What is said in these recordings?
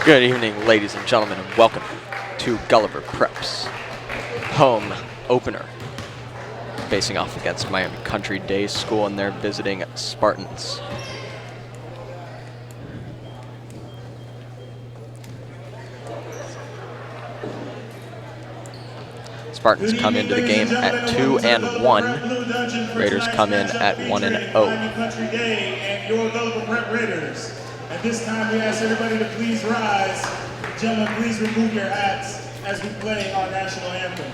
Good evening, ladies and gentlemen, and welcome to Gulliver Prep's home opener, facing off against Miami Country Day School, and they're visiting Spartans. Spartans come into the game at 2-1. Raiders come in at 1-0. Miami Country Day and your Gulliver Prep Raiders. At this time, we ask everybody to please rise. Gentlemen, please remove your hats as we play our national anthem.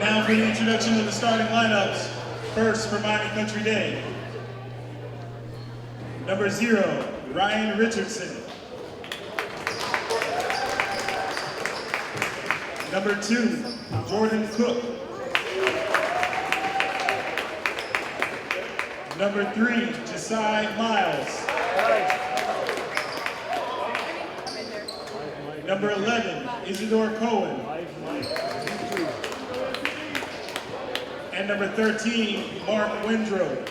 Now for the introduction of the starting lineups. First for Miami Country Day. Number 0, Ryan Richardson. Number 2, Jordan Cook. Number 3, Josiah Miles. Number 11, Isidore Cohen. And number 13, Mark Windrow.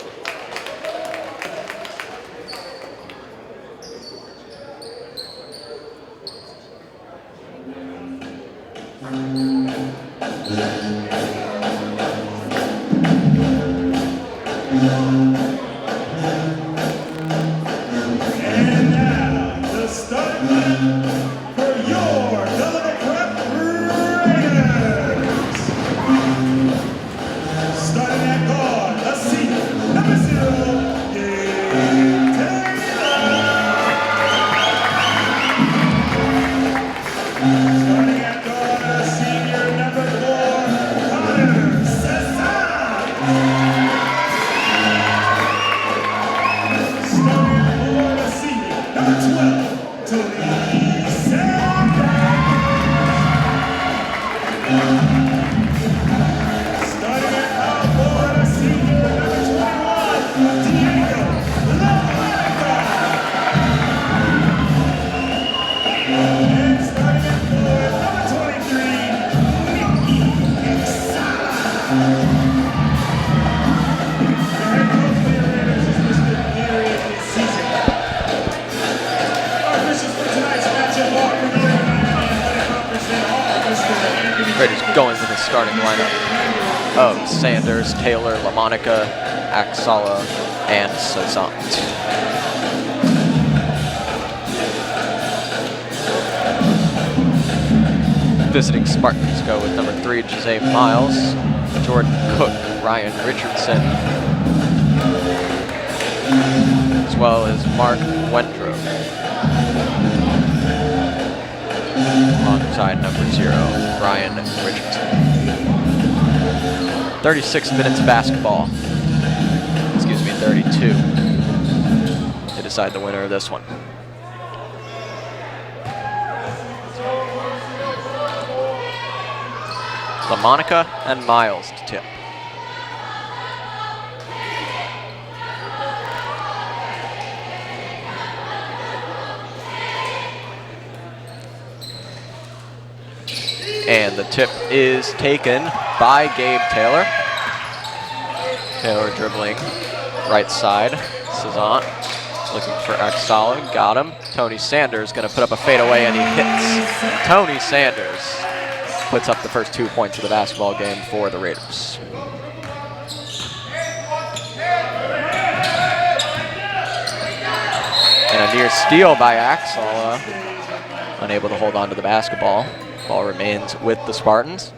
And now, the starting line for your Gulliver Prep Raiders. Starting at guard, let's see, number 0, Gabe Taylor. Starting at guard, a senior, number 4, Connor Cesar. Starting at guard, a senior, number 12, Tony Sanders. Starting at outboard, a senior, number 21, Diego Lamarca. And starting at forward, number 23, Mickey Exala. The head coach for the Raiders is Mr. Gary this season. Our officials for tonight's matchup are Premier and represent all Mr. Anthony. Raiders going with the starting lineup of Sanders, Taylor, LaMonica, Axala, and Sazant. Visiting Spartans go with number 3, Jose Miles, Jordan Cook, Ryan Richardson, as well as Mark Wendrow, alongside number 0, Ryan Richardson. 36 minutes basketball, 32, to decide the winner of this one. LaMonica and Miles to tip. And the tip is taken by Gabe Taylor. Taylor dribbling Right side, Cezanne looking for Axala, got him. Tony Sanders gonna put up a fadeaway and he hits. Tony Sanders puts up the first 2 points of the basketball game for the Raiders. And a near steal by Axala, unable to hold on to the basketball. Ball remains with the Spartans.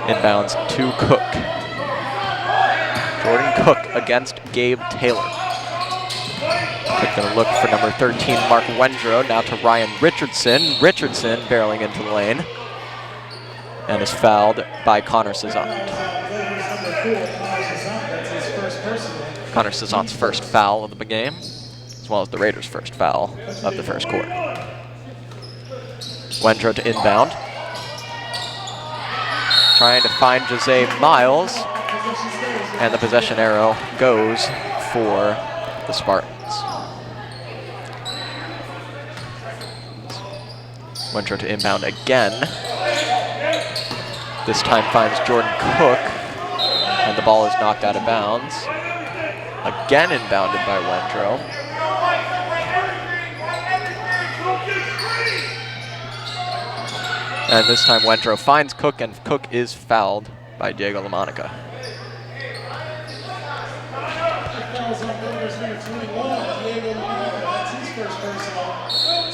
Inbounds to Cook. Jordan Cook against Gabe Taylor. Cook gonna look for number 13, Mark Wendrow, now to Ryan Richardson. Richardson barreling into the lane and is fouled by Connor Cezanne. Connor Cezanne's first foul of the game, as well as the Raiders' first foul of the first quarter. Wendrow to inbound. Trying to find Jose Miles, and the possession arrow goes for the Spartans. Wendrow to inbound again. This time finds Jordan Cook, and the ball is knocked out of bounds. Again inbounded by Wendrow. And this time Wendrow finds Cook, and Cook is fouled by Diego LaMonica.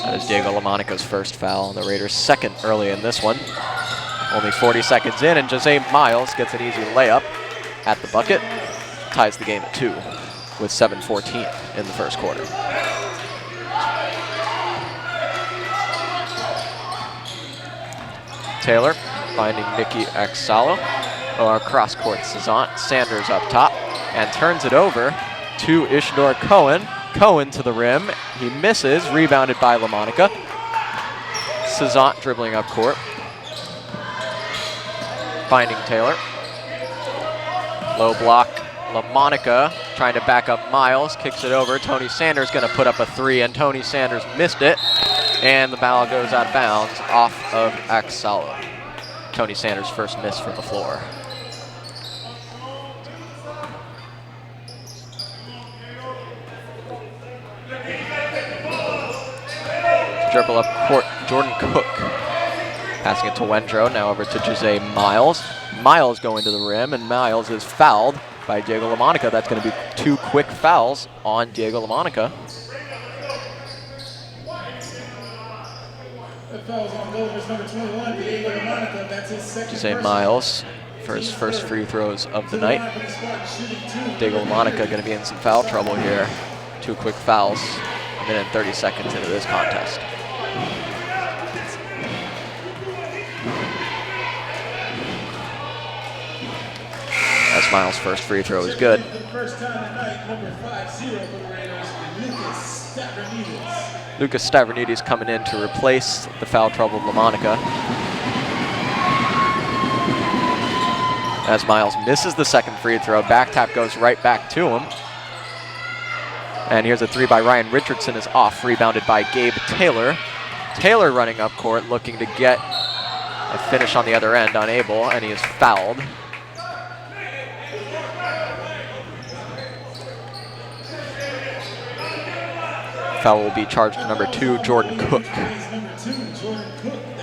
That is Diego LaMonica's first foul. The Raiders' second early in this one. Only 40 seconds in, and Jose Miles gets an easy layup at the bucket. Ties the game at 2 with 7:14 in the first quarter. Taylor finding Nikki Axala. Cross-court Sanders up top and turns it over to Ishidor Cohen. Cohen to the rim. He misses, rebounded by LaMonica. Cezanne dribbling up court. Finding Taylor. Low block. LaMonica trying to back up Miles. Kicks it over. Tony Sanders going to put up a 3, and Tony Sanders missed it. And the ball goes out of bounds off of Axala. Tony Sanders' first miss from the floor. Dribble up court, Jordan Cook. Passing it to Wendrow, now over to Jose Miles. Miles going to the rim, and Miles is fouled by Diego LaMonica. That's going to be 2 quick fouls on Diego LaMonica. Jose Miles for his first free throws of the night. Diego LaMonica going to be in some foul trouble here. 2 quick fouls, a minute and 30 seconds into this contest. That's Miles' first free throw is good. Lucas Stavronidis coming in to replace the foul troubled LaMonica. As Miles misses the second free throw, back tap goes right back to him. And here's a 3 by Ryan Richardson is off, rebounded by Gabe Taylor. Taylor running up court, looking to get a finish on the other end, unable, and he is fouled. Foul will be charged to number 2, Jordan Cook.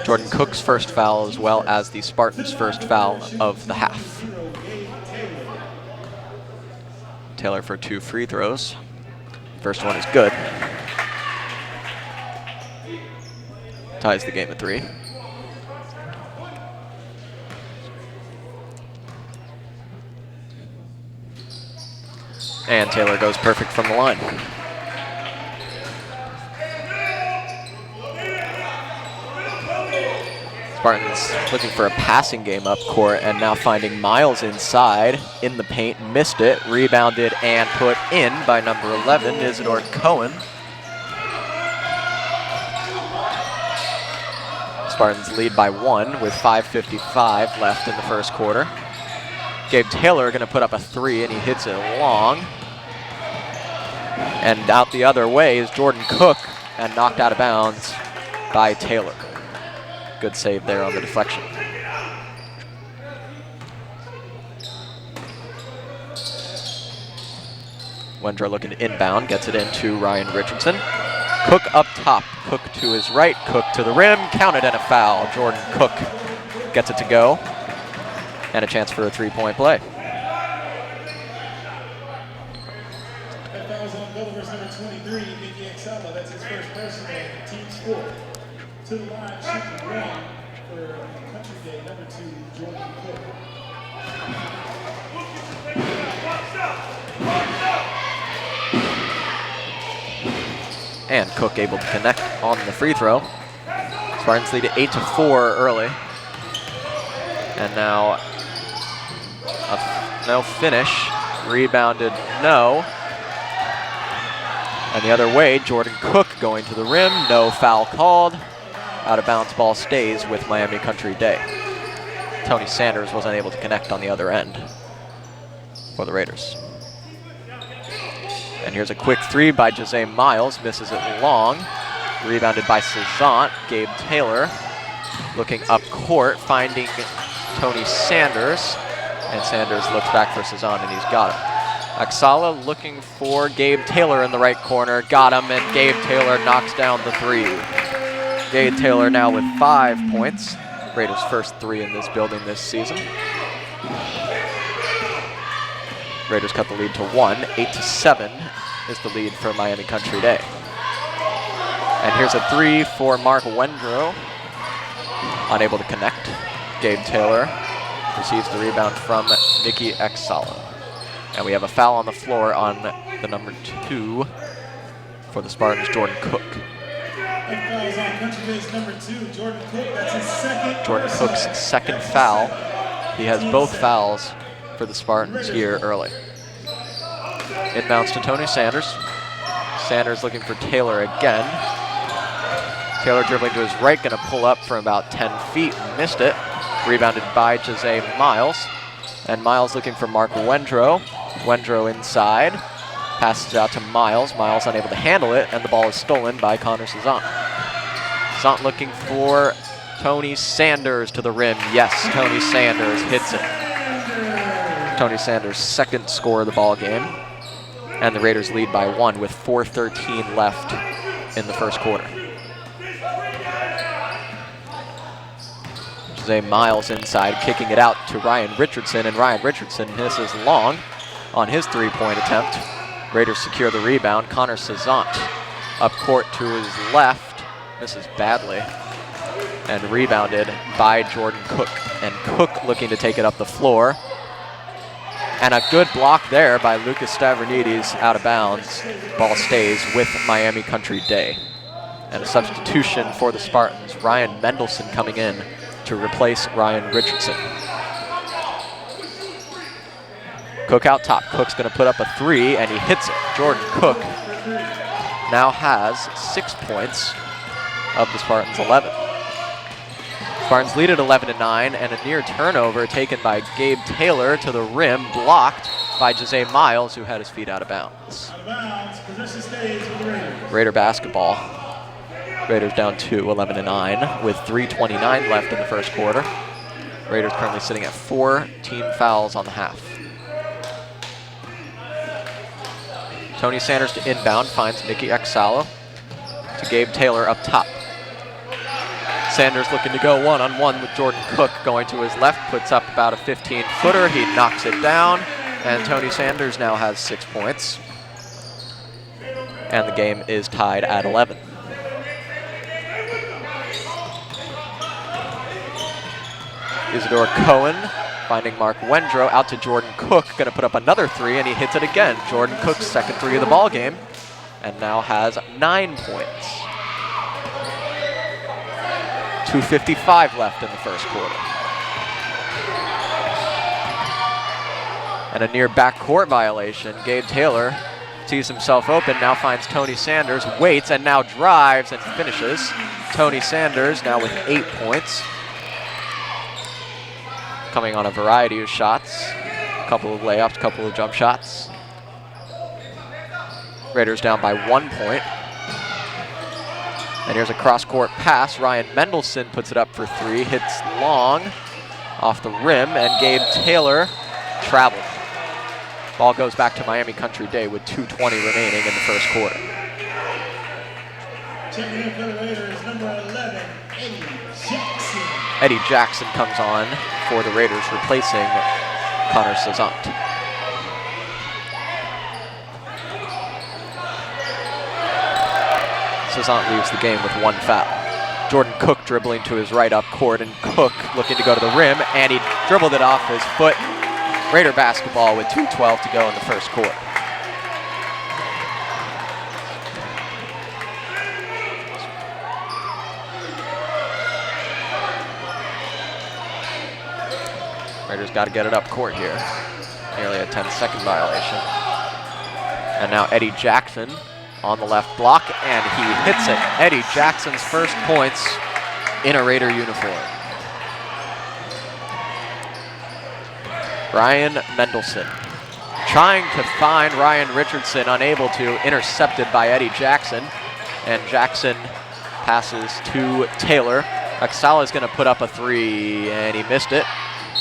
Jordan Cook's first foul, as well as the Spartans' first foul of the half. Taylor for 2 free throws. First one is good. Ties the game at 3. And Taylor goes perfect from the line. Spartans looking for a passing game up court, and now finding Miles inside in the paint. Missed it, rebounded and put in by number 11, Isidore Cohen. Spartans lead by 1 with 5:55 left in the first quarter. Gabe Taylor going to put up a 3, and he hits it long. And out the other way is Jordan Cook, and knocked out of bounds by Taylor. Good save there on the deflection. Wendrow looking to inbound, gets it into Ryan Richardson. Cook up top, Cook to his right, Cook to the rim, counted and a foul. Jordan Cook gets it to go, and a chance for a three-point play. That foul was on Gulliver's number 23, Nicky Exala. That's his first personal team score. To the line, shooting one for Country Day, number 2, Jordan Cook. And Cook able to connect on the free throw. Spartans lead 8-4 early. And now no finish. Rebounded, no. And the other way, Jordan Cook going to the rim. No foul called. Out of bounds ball stays with Miami Country Day. Tony Sanders wasn't able to connect on the other end for the Raiders. And here's a quick three by Jose Miles, misses it long. Rebounded by Cezanne. Gabe Taylor looking up court, finding Tony Sanders. And Sanders looks back for Cezanne, and he's got him. Exala looking for Gabe Taylor in the right corner, got him, and Gabe Taylor knocks down the three. Gabe Taylor now with 5 points. Raiders' first three in this building this season. Raiders cut the lead to 1. 8-7 is the lead for Miami Country Day. And here's a three for Mark Wendrow. Unable to connect. Gabe Taylor receives the rebound from Nicky Exala. And we have a foul on the floor on the number 2 for the Spartans, Jordan Cook. That foul is on Country Day's number 2, Jordan Cook. That's his second. Jordan Cook's second foul. He has both fouls for the Spartans here early. Inbounds to Tony Sanders. Sanders looking for Taylor again. Taylor dribbling to his right, gonna pull up from about 10 feet, missed it. Rebounded by Jose Miles. And Miles looking for Mark Wendrow. Wendrow inside. Passes out to Miles. Miles unable to handle it, and the ball is stolen by Connor Cezanne. Cezanne looking for Tony Sanders to the rim. Yes, Tony Sanders hits it. Tony Sanders' second score of the ball game. And the Raiders lead by 1 with 4:13 left in the first quarter. Jose Miles inside, kicking it out to Ryan Richardson, and Ryan Richardson misses long on his three-point attempt. Raiders secure the rebound. Connor Cezanne up court to his left, misses badly, and rebounded by Jordan Cook. And Cook looking to take it up the floor. And a good block there by Lucas Stavronidis out of bounds. Ball stays with Miami Country Day. And a substitution for the Spartans, Ryan Mendelson coming in to replace Ryan Richardson. Cook out top. Cook's going to put up a three, and he hits it. Jordan Cook now has 6 points of the Spartans' 11. Spartans lead at 11-9, and a near turnover taken by Gabe Taylor to the rim, blocked by Jose Miles, who had his feet out of bounds. Out of bounds, possession stays with the Raiders. Raider basketball. Raiders down 2, 11-9, with 3:29 left in the first quarter. Raiders currently sitting at 4 team fouls on the half. Tony Sanders to inbound, finds Nicky Exala to Gabe Taylor up top. Sanders looking to go one-on-one with Jordan Cook, going to his left, puts up about a 15-footer. He knocks it down, and Tony Sanders now has 6 points. And the game is tied at 11. Isidore Cohen finding Mark Wendrow out to Jordan Cook, gonna put up another three, and he hits it again. Jordan Cook's second three of the ball game, and now has 9 points. 2:55 left in the first quarter. And a near backcourt violation. Gabe Taylor tees himself open, now finds Tony Sanders, waits, and now drives and finishes. Tony Sanders now with 8 points. Coming on a variety of shots. A couple of layups, a couple of jump shots. Raiders down by 1 point. And here's a cross-court pass. Ryan Mendelson puts it up for three, hits long off the rim, and Gabe Taylor traveled. Ball goes back to Miami Country Day with 2:20 remaining in the first quarter. Checking in for the Raiders, number 11, Eddie Jackson. Eddie Jackson comes on for the Raiders, replacing Connor Cezant. Cezant leaves the game with 1 foul. Jordan Cook dribbling to his right up court, and Cook looking to go to the rim, and he dribbled it off his foot. Raider basketball with 2:12 to go in the first quarter. Raiders got to get it up court here. Nearly a 10-second violation. And now Eddie Jackson on the left block, and he hits it. Eddie Jackson's first points in a Raider uniform. Ryan Mendelson trying to find Ryan Richardson, unable to, intercepted by Eddie Jackson. And Jackson passes to Taylor. Axala is going to put up a 3, and he missed it.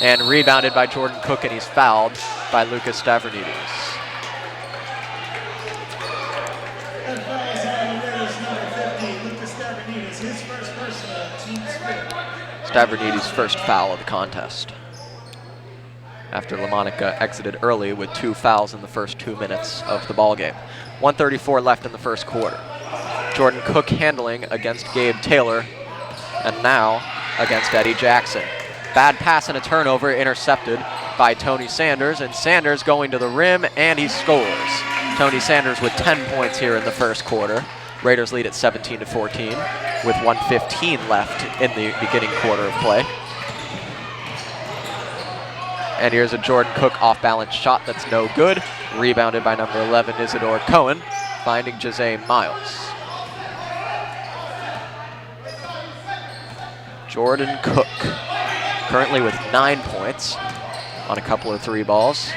And rebounded by Jordan Cook, and he's fouled by Lucas Stavronidis. And fouls on the Raiders, number 50, Lucas Stavronidis, his first personal, team's fifth. Stavronidis' first foul of the contest, after LaMonica exited early with 2 fouls in the first 2 minutes of the ballgame. 1:34 left in the first quarter. Jordan Cook handling against Gabe Taylor, and now against Eddie Jackson. Bad pass and a turnover, intercepted by Tony Sanders, and Sanders going to the rim, and he scores. Tony Sanders with 10 points here in the first quarter. Raiders lead at 17-14 with 1:15 left in the beginning quarter of play. And here's a Jordan Cook off-balance shot that's no good. Rebounded by number 11, Isidore Cohen, finding Jose Miles. Jordan Cook currently with 9 points on a couple of 3 balls.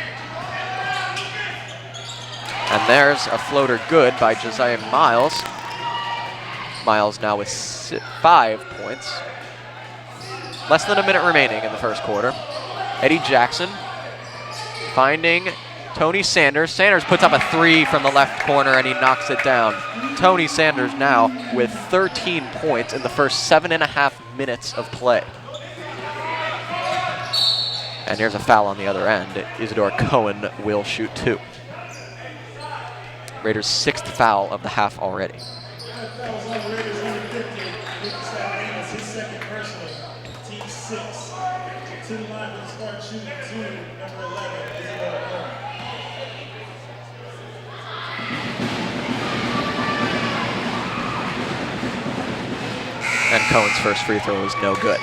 And there's a floater good by Josiah Miles. Miles now with 5 points. Less than a minute remaining in the first quarter. Eddie Jackson finding Tony Sanders. Sanders puts up a 3 from the left corner, and he knocks it down. Tony Sanders now with 13 points in the first 7.5 minutes of play. And here's a foul on the other end. Isidore Cohen will shoot 2. Raiders' 6th foul of the half already. Fouls on the Raiders, number 50, Lucas Stavronidis, his second personal, team 6. To the line with the start shooting 2, number 11, Isidore Cohen. And Cohen's first free throw is no good.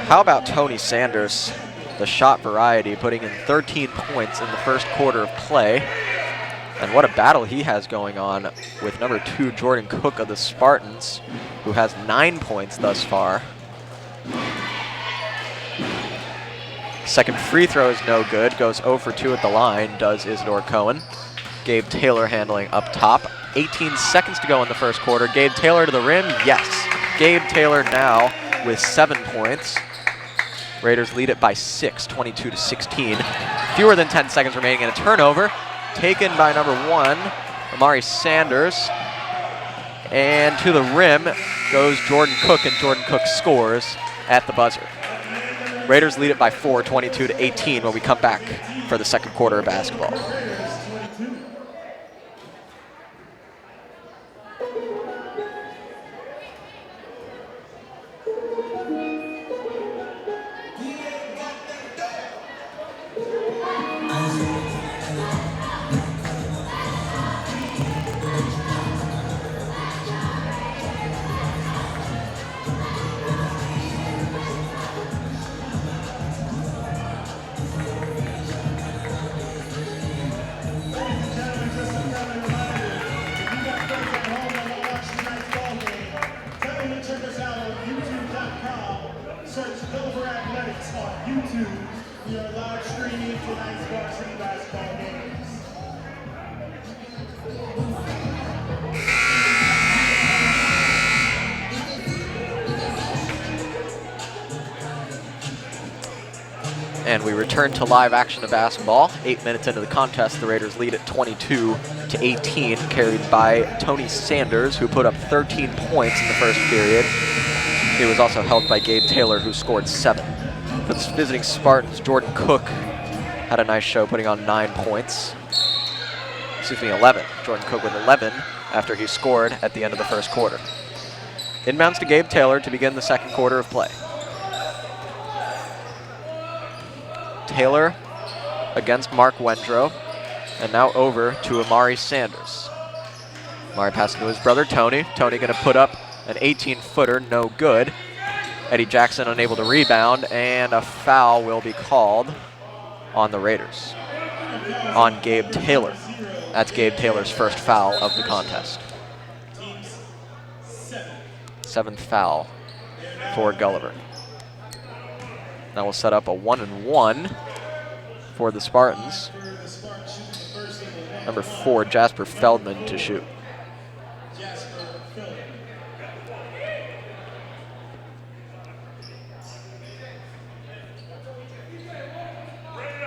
How about Tony Sanders, the shot variety, putting in 13 points in the first quarter of play? And what a battle he has going on with number 2, Jordan Cook of the Spartans, who has 9 points thus far. Second free throw is no good, goes 0 for 2 at the line, does Isidore Cohen. Gabe Taylor handling up top. 18 seconds to go in the first quarter. Gabe Taylor to the rim, yes. Gabe Taylor now with 7 points. Raiders lead it by 6, 22-16. Fewer than 10 seconds remaining, and a turnover taken by number 1, Amari Sanders. And to the rim goes Jordan Cook, and Jordan Cook scores at the buzzer. Raiders lead it by 4, 22-18 when we come back for the second quarter of basketball. Search Gulliver Athletics on YouTube. We are live streaming tonight's Varsity basketball games. And we return to live action of basketball. 8 minutes into the contest, the Raiders lead at 22-18, carried by Tony Sanders, who put up 13 points in the first period. He was also helped by Gabe Taylor, who scored 7. For the visiting Spartans, Jordan Cook had a nice show, putting on 9 points. Excuse me, 11. Jordan Cook with 11 after he scored at the end of the first quarter. Inbounds to Gabe Taylor to begin the second quarter of play. Taylor against Mark Wendrow, and now over to Amari Sanders. Amari passing to his brother Tony. Tony going to put up an 18-footer, no good. Eddie Jackson unable to rebound, and a foul will be called on the Raiders, on Gabe Taylor. That's Gabe Taylor's first foul of the contest. 7th foul for Gulliver. That will set up a 1-and-1 for the Spartans. Number 4, Jasper Feldman to shoot.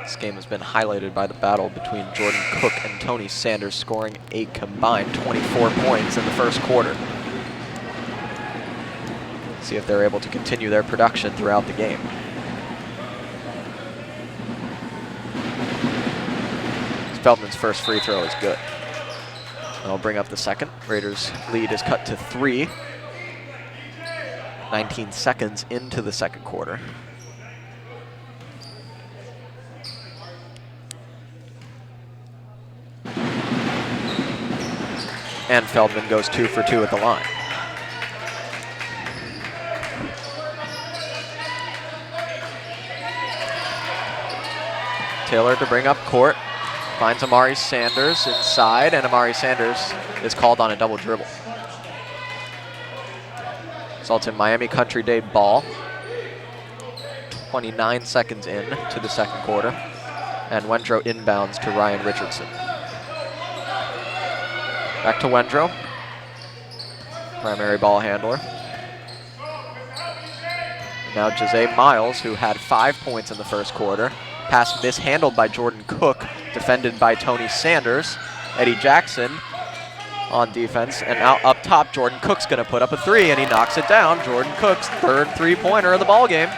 This game has been highlighted by the battle between Jordan Cook and Tony Sanders, scoring a combined 24 points in the first quarter. See if they're able to continue their production throughout the game. Feldman's first free throw is good. I'll bring up the second. Raiders' lead is cut to 3. 19 seconds into the second quarter. And Feldman goes 2 for 2 at the line. Taylor to bring up court. Finds Amari Sanders inside, and Amari Sanders is called on a double dribble. Results in Miami Country Day ball. 29 seconds in to the second quarter. And Wendrow inbounds to Ryan Richardson. Back to Wendrow, primary ball handler. Now Jose Miles, who had 5 points in the first quarter. Pass mishandled by Jordan Cook, defended by Tony Sanders. Eddie Jackson on defense, and now up top, Jordan Cook's going to put up a 3, and he knocks it down. Jordan Cook's third three-pointer of the ballgame.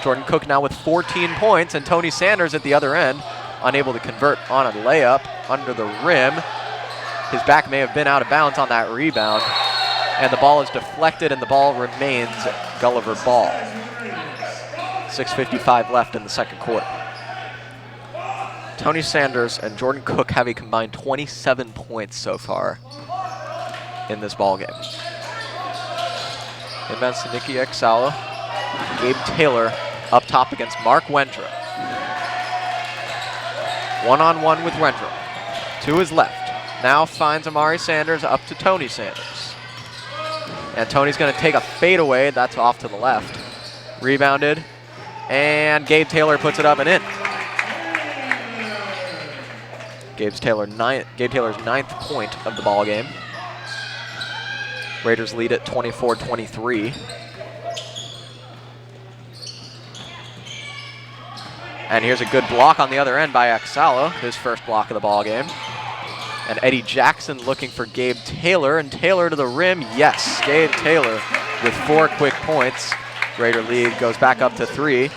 Jordan Cook now with 14 points, and Tony Sanders at the other end, unable to convert on a layup under the rim. His back may have been out of bounds on that rebound, and the ball is deflected, and the ball remains Gulliver ball. 6:55 left in the second quarter. Tony Sanders and Jordan Cook have a combined 27 points so far in this ballgame. Inbounds to Nicky Exala. Gabe Taylor up top against Mark Wendrow. One-on-one with Wendrow. To his left. Now finds Amari Sanders up to Tony Sanders. And Tony's going to take a fadeaway. That's off to the left. Rebounded. And Gabe Taylor puts it up and in. Gabe Taylor's 9th point of the ball game. Raiders lead at 24-23. And here's a good block on the other end by Exala, his first block of the ball game. And Eddie Jackson looking for Gabe Taylor, and Taylor to the rim. Yes, Gabe Taylor with 4 quick points. Raider lead goes back up to 3.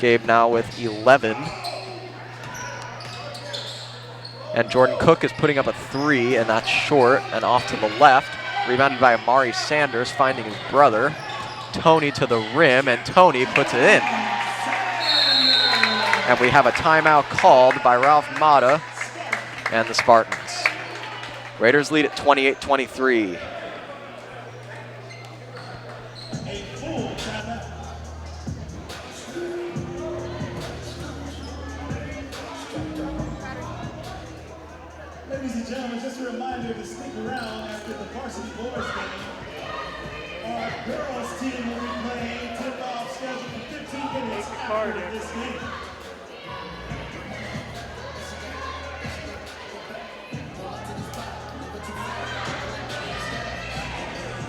Gabe now with 11. And Jordan Cook is putting up a 3, and that's short and off to the left. Rebounded by Amari Sanders, finding his brother. Tony to the rim, and Tony puts it in. And we have a timeout called by Ralph Mata and the Spartans. Raiders lead at 28-23. Ladies and gentlemen, just a reminder to stick around after the Varsity boys game. Our girls team will be playing tip-off scheduled for 15 minutes after this game.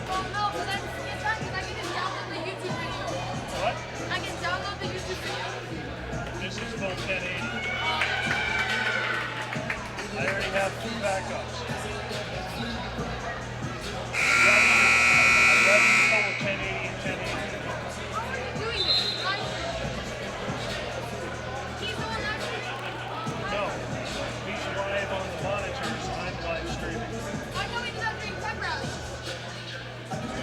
Oh no, because I can download the YouTube video. What? I can download I already have 2 backups. I'd rather you go with 1080 and 1080. No, he's live on the monitors. I'm live streaming.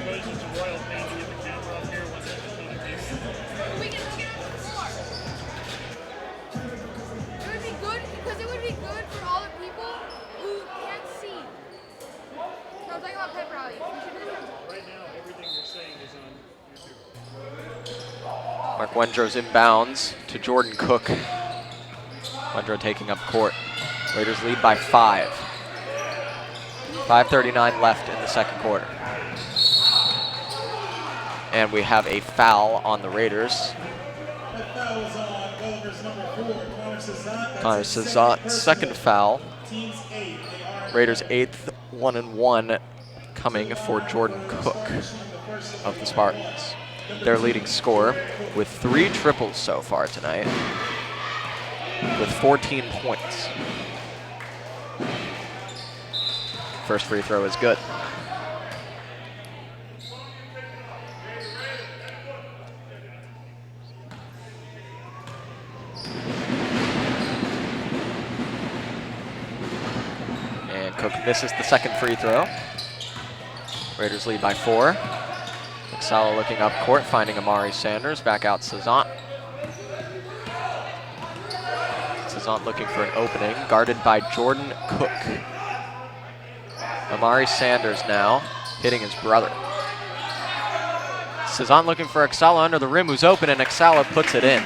Because it's a royal pain to get the camera up here when there's a ton of people. We can look it up before. It would be good because it would be good for all the people who can't see. So I'm talking about pep rally. We should do it. Right now, everything you're saying is on YouTube. Mark Wendro's inbounds to Jordan Cook. Wendro taking up court. Raiders lead by 5. 5:39 left in the second quarter. And we have a foul on the Raiders. That foul is on Gulliver's number 4, Connor Cezant, second foul. Team's 8. Raiders' 8th 1-1 coming for Jordan Cook of the Spartans. Their leading scorer with 3 triples so far tonight with 14 points. First free throw is good. And Cook misses the second free throw. Raiders lead by 4. Sala looking up court, finding Amari Sanders. Back out Cezant. Cezant looking for an opening, guarded by Jordan Cook. Amari Sanders now hitting his brother. Cezant looking for Exala under the rim, who's open, and Exala puts it in.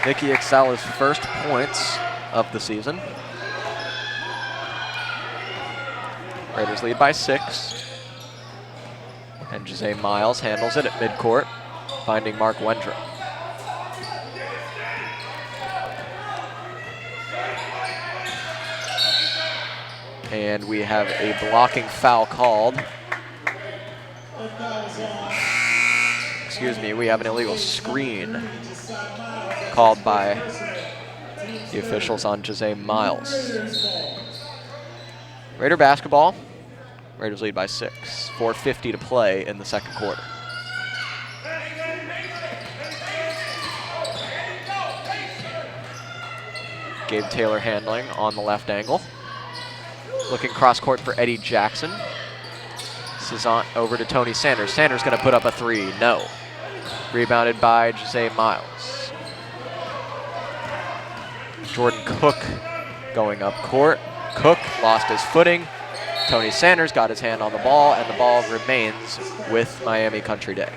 Nicky Exala's first points of the season. Raiders lead by 6. And Jose Miles handles it at midcourt, finding Mark Wendro. And we have a blocking foul called. Excuse me, we have an illegal screen called by the officials on Jose Miles. Raider basketball. Raiders lead by 6. 4:50 to play in the second quarter. Gabe Taylor handling on the left angle. Looking cross court for Eddie Jackson. Cezant over to Tony Sanders. Sanders gonna put up a 3, no. Rebounded by Jose Miles. Jordan Cook going up court. Cook lost his footing. Tony Sanders got his hand on the ball, and the ball remains with Miami Country Day.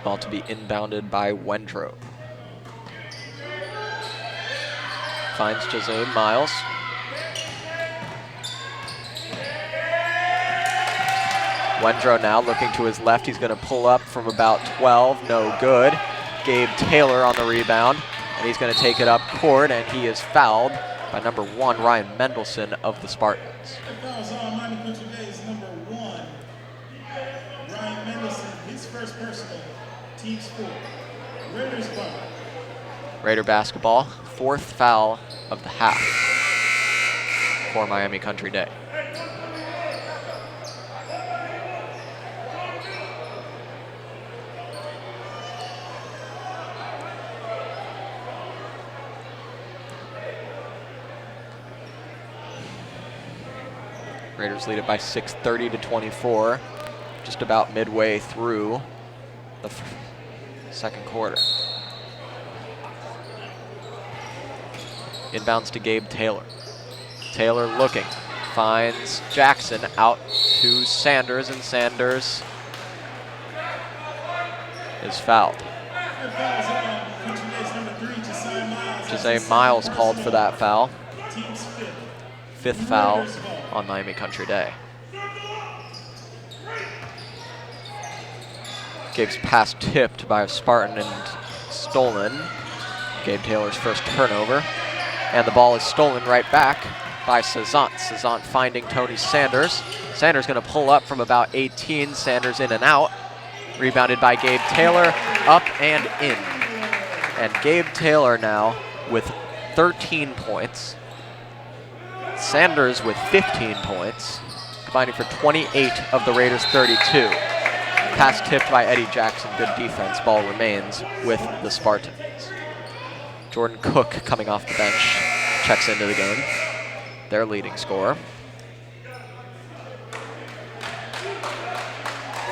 Ball to be inbounded by Wendro. Finds Jose Miles. Wendro now looking to his left. He's going to pull up from about 12. No good. Gabe Taylor on the rebound. And he's going to take it up court, and he is fouled by number 1, Ryan Mendelson of the Spartans. That foul's on Miami Country Day's number 1, Ryan Mendelson, his first personal, team's 4. Raiders ball. Raider basketball, 4th foul of the half for Miami Country Day. Raiders lead it by 6, 30-24, just about midway through the second quarter. Inbounds to Gabe Taylor. Taylor looking, finds Jackson out to Sanders, and Sanders is fouled. Jose Miles called for that foul. 5th foul on Miami Country Day. Gabe's pass tipped by a Spartan and stolen. Gabe Taylor's first turnover. And the ball is stolen right back by Cezant. Cezant finding Tony Sanders. Sanders gonna pull up from about 18. Sanders in and out. Rebounded by Gabe Taylor, up and in. And Gabe Taylor now with 13 points. Sanders with 15 points, combining for 28 of the Raiders' 32. Pass tipped by Eddie Jackson, good defense. Ball remains with the Spartans. Jordan Cook coming off the bench, checks into the game. Their leading scorer.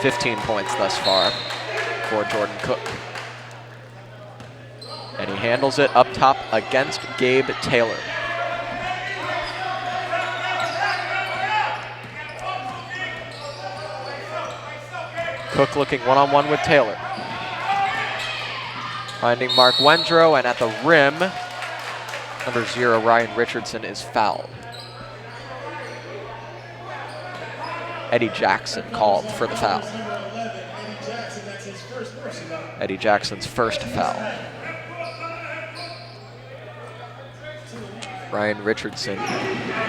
15 points thus far for Jordan Cook. And he handles it up top against Gabe Taylor. Cook looking one-on-one with Taylor. Finding Mark Wendrow, and at the rim, number 0, Ryan Richardson, is fouled. Eddie Jackson called for the foul. Eddie Jackson's first foul. Ryan Richardson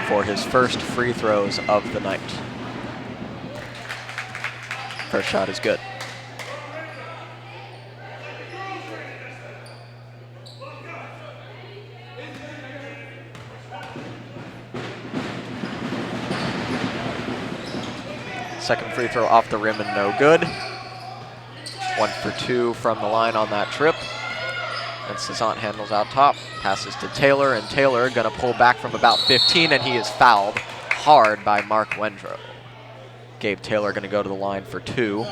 for his first free throws of the night. First shot is good. Second free throw off the rim and no good. 1 for 2 from the line on that trip. And Cezanne handles out top, passes to Taylor, and Taylor gonna pull back from about 15, and he is fouled hard by Mark Wendrow. Gabe Taylor gonna go to the line for 2.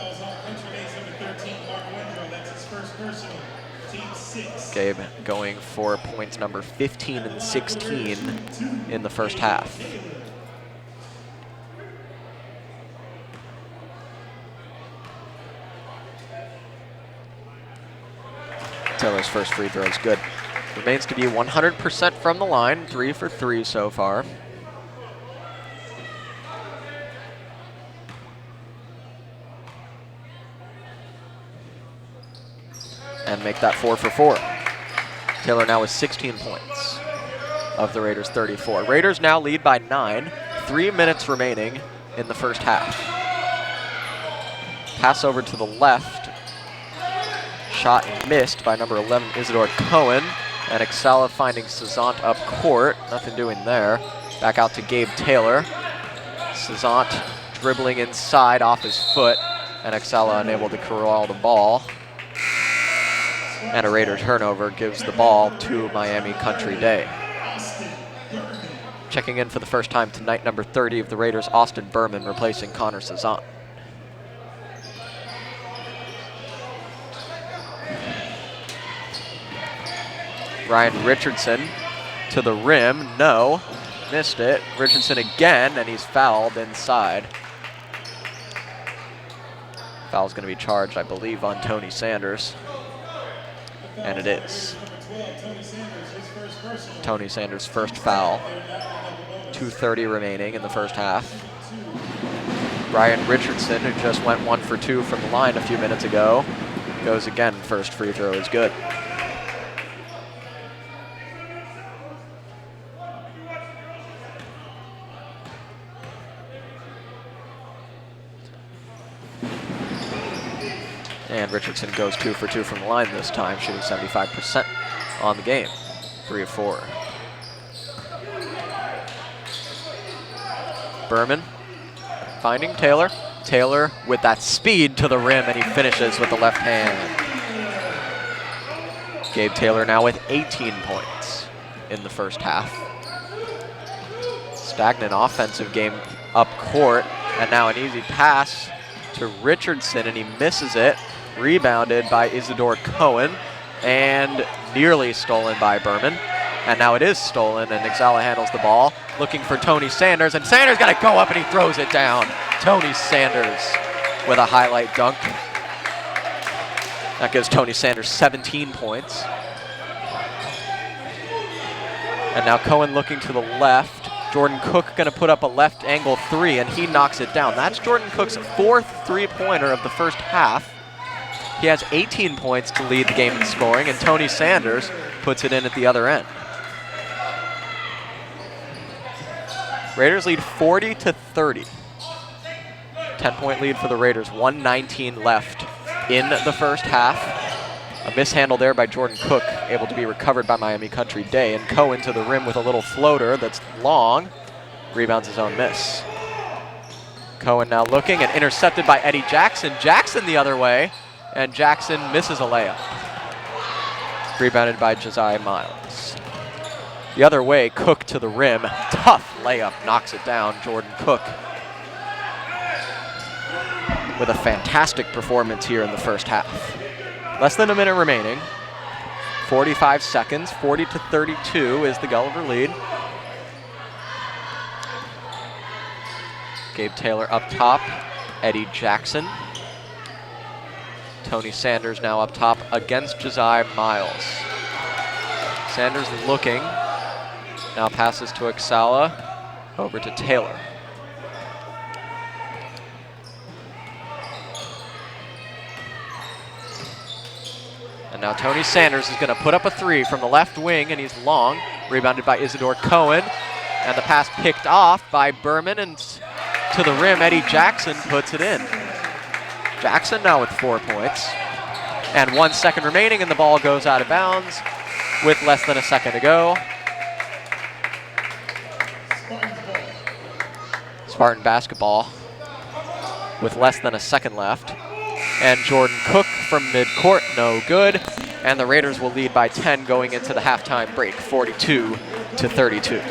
Gabe going for points number 15 and 16 in the first half. Taylor's first free throw is good. Remains to be 100% from the line, 3 for 3 so far. And make that 4 for 4. Taylor now with 16 points of the Raiders' 34. Raiders now lead by 9, 3 minutes remaining in the first half. Pass over to the left. Shot missed by number 11, Isidore Cohen. And Excella finding Cezanne up court. Nothing doing there. Back out to Gabe Taylor. Cezanne dribbling inside off his foot. And Excella unable to corral the ball. And a Raider turnover gives the ball to Miami Country Day. Checking in for the first time tonight, number 30 of the Raiders, Austin Berman, replacing Connor Cezanne. Ryan Richardson to the rim, no, missed it. Richardson again, and he's fouled inside. Foul's gonna be charged, I believe, on Tony Sanders. And it is. Tony Sanders' first foul. 2:30 remaining in the first half. Ryan Richardson, who just went 1 for 2 from the line a few minutes ago, goes again. First free throw is good. And Richardson goes 2 for 2 from the line this time, shooting 75% on the game. 3 of 4. Berman finding Taylor. Taylor with that speed to the rim, and he finishes with the left hand. Gabe Taylor now with 18 points in the first half. Stagnant offensive game up court, and now an easy pass to Richardson, and he misses it. Rebounded by Isidore Cohen, and nearly stolen by Berman. And now it is stolen, and Excella handles the ball, looking for Tony Sanders, and Sanders got to go up, and he throws it down. Tony Sanders with a highlight dunk. That gives Tony Sanders 17 points. And now Cohen looking to the left. Jordan Cook going to put up a left angle 3, and he knocks it down. That's Jordan Cook's 4th three-pointer of the first half. He has 18 points to lead the game in scoring, and Tony Sanders puts it in at the other end. Raiders lead 40-30. 10-point lead for the Raiders, 1:19 left in the first half. A mishandle there by Jordan Cook, able to be recovered by Miami Country Day. And Cohen to the rim with a little floater that's long. Rebounds his own miss. Cohen now looking and intercepted by Eddie Jackson. Jackson the other way, and Jackson misses a layup. Rebounded by Josiah Miles. The other way, Cook to the rim. Tough layup, knocks it down. Jordan Cook with a fantastic performance here in the first half. Less than a minute remaining. 45 seconds, 40-32 is the Gulliver lead. Gabe Taylor up top, Eddie Jackson. Tony Sanders now up top against Josiah Miles. Sanders looking, now passes to Exala, over to Taylor. And now Tony Sanders is going to put up a three from the left wing, and he's long, rebounded by Isidore Cohen. And the pass picked off by Berman, and to the rim, Eddie Jackson puts it in. Jackson now with 4 points. And 1 second remaining, and the ball goes out of bounds with less than a second to go. Spartan basketball with less than a second left. And Jordan Cook from midcourt, no good. And the Raiders will lead by 10 going into the halftime break, 42-32.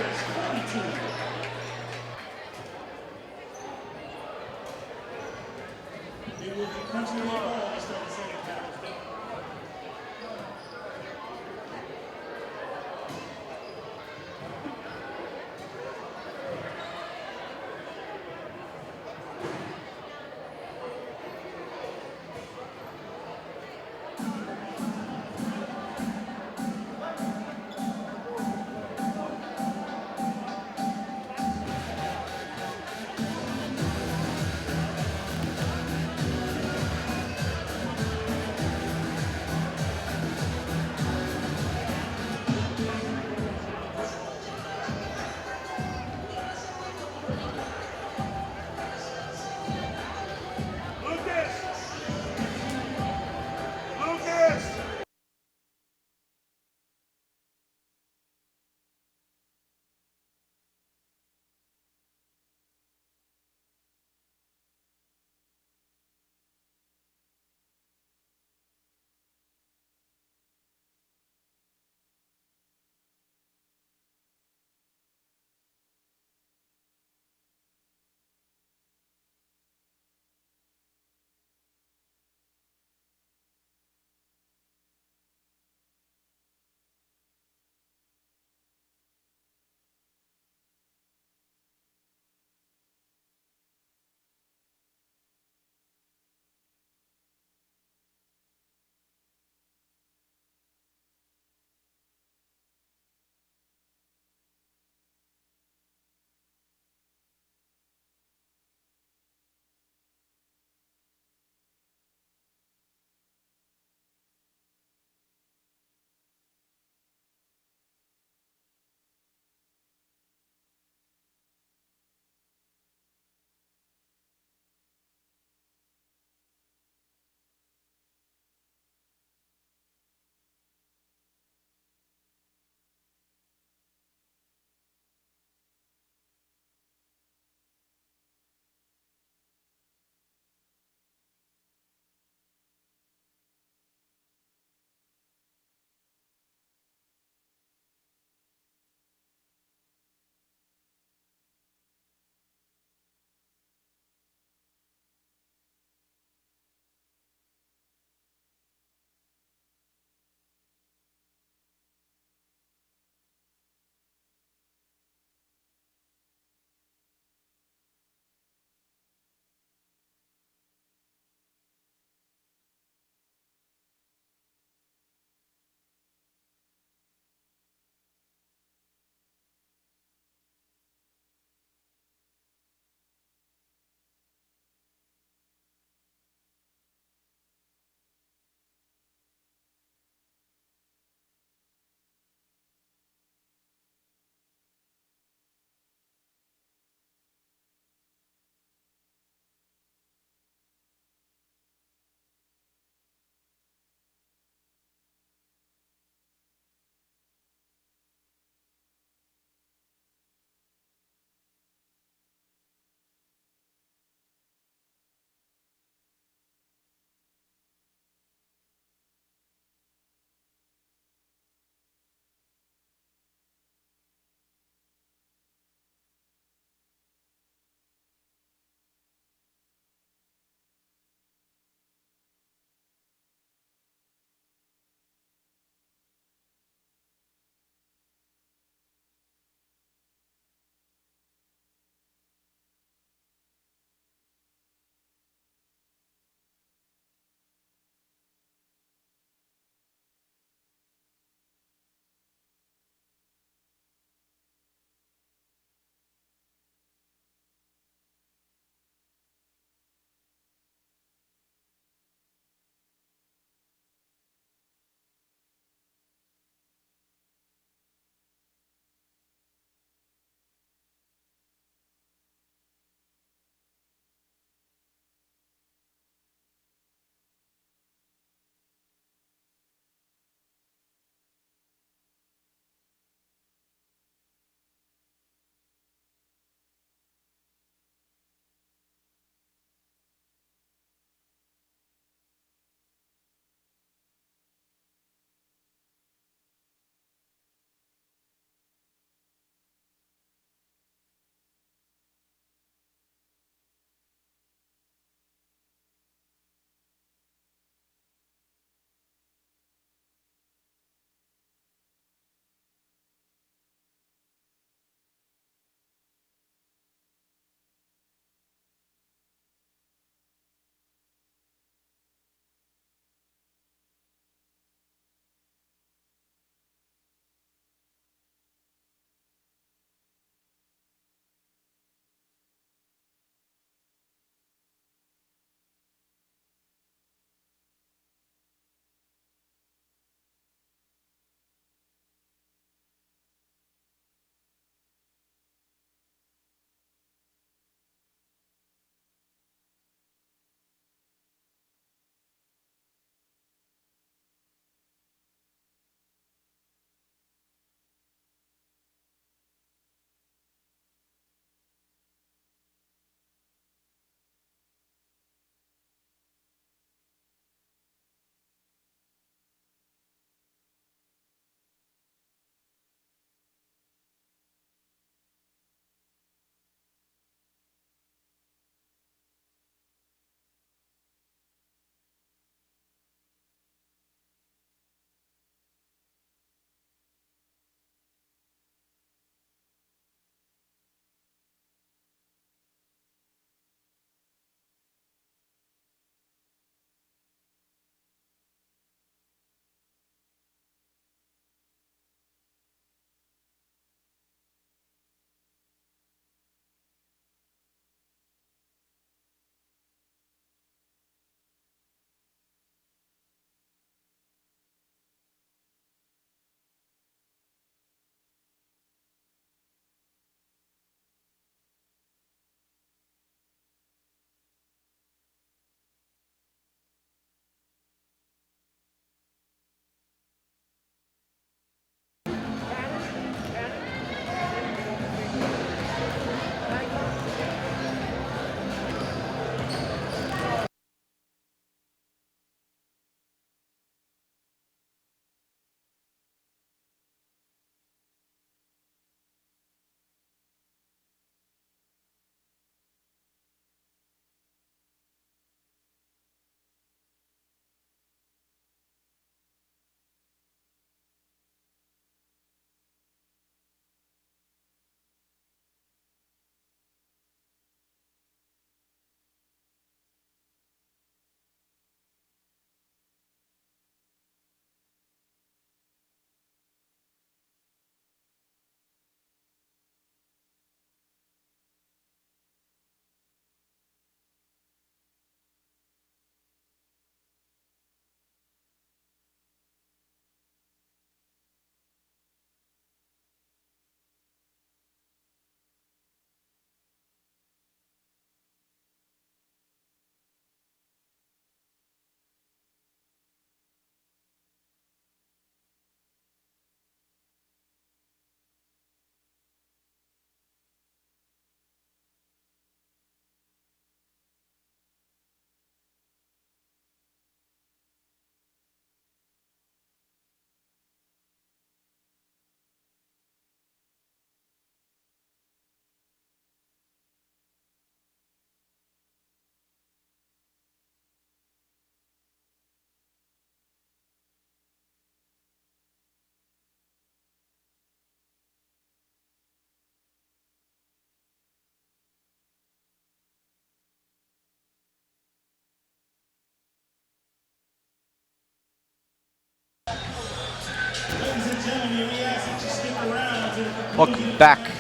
gentlemen, we ask that you stick around to the Welcome back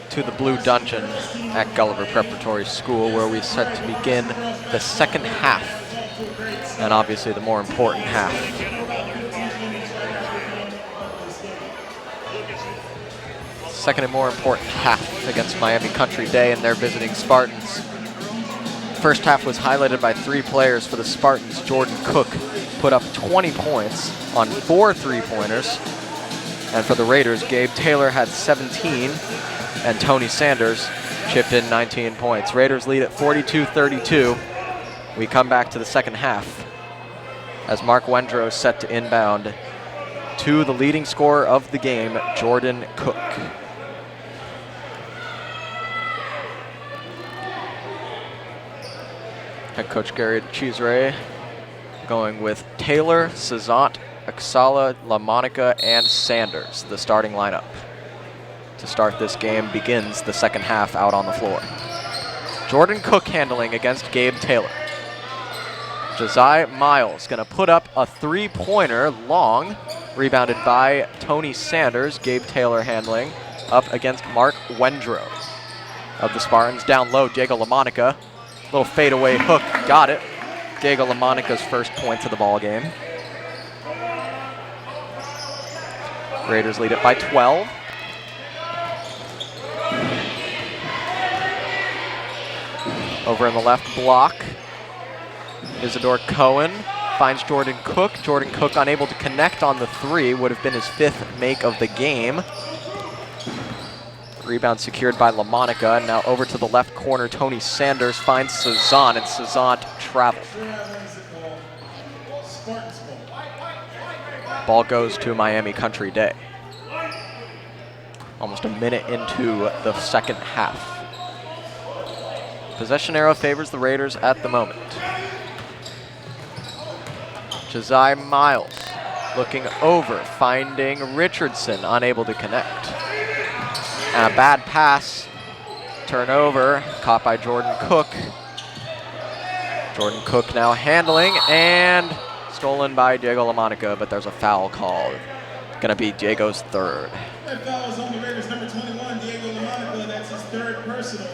to the Blue Dungeon at Gulliver Preparatory School, where we set to begin the second half, and obviously the more important half. Second and more important half against Miami Country Day and their visiting Spartans. First half was highlighted by 3 players for the Spartans. Jordan Cook put up 20 points on 4 3-pointers. And for the Raiders, Gabe Taylor had 17, and Tony Sanders chipped in 19 points. Raiders lead at 42-32. We come back to the second half as Mark Wendrow is set to inbound to the leading scorer of the game, Jordan Cook. Head coach Gary Chisray going with Taylor, Cezant, Axala, LaMonica, and Sanders, the starting lineup. To start this game begins the second half out on the floor. Jordan Cook handling against Gabe Taylor. Josiah Miles gonna put up a 3-pointer long, rebounded by Tony Sanders. Gabe Taylor handling up against Mark Wendrow of the Spartans. Down low, Diego LaMonica. Little fadeaway hook, got it. Diego LaMonica's first points of the ball game. Raiders lead it by 12. Over in the left block, Isidore Cohen finds Jordan Cook. Jordan Cook unable to connect on the 3, would have been his 5th make of the game. Rebound secured by LaMonica. And now over to the left corner, Tony Sanders finds Cezant, and Cezant traveled. Ball goes to Miami Country Day. Almost a minute into the second half. Possession arrow favors the Raiders at the moment. Josiah Miles looking over, finding Richardson, unable to connect. And a bad pass, turnover, caught by Jordan Cook. Jordan Cook now handling, and stolen by Diego LaMonica, but there's a foul called. Gonna be Diego's 3rd. That foul is on the Raiders, number 21, Diego LaMonica. That's his 3rd personal.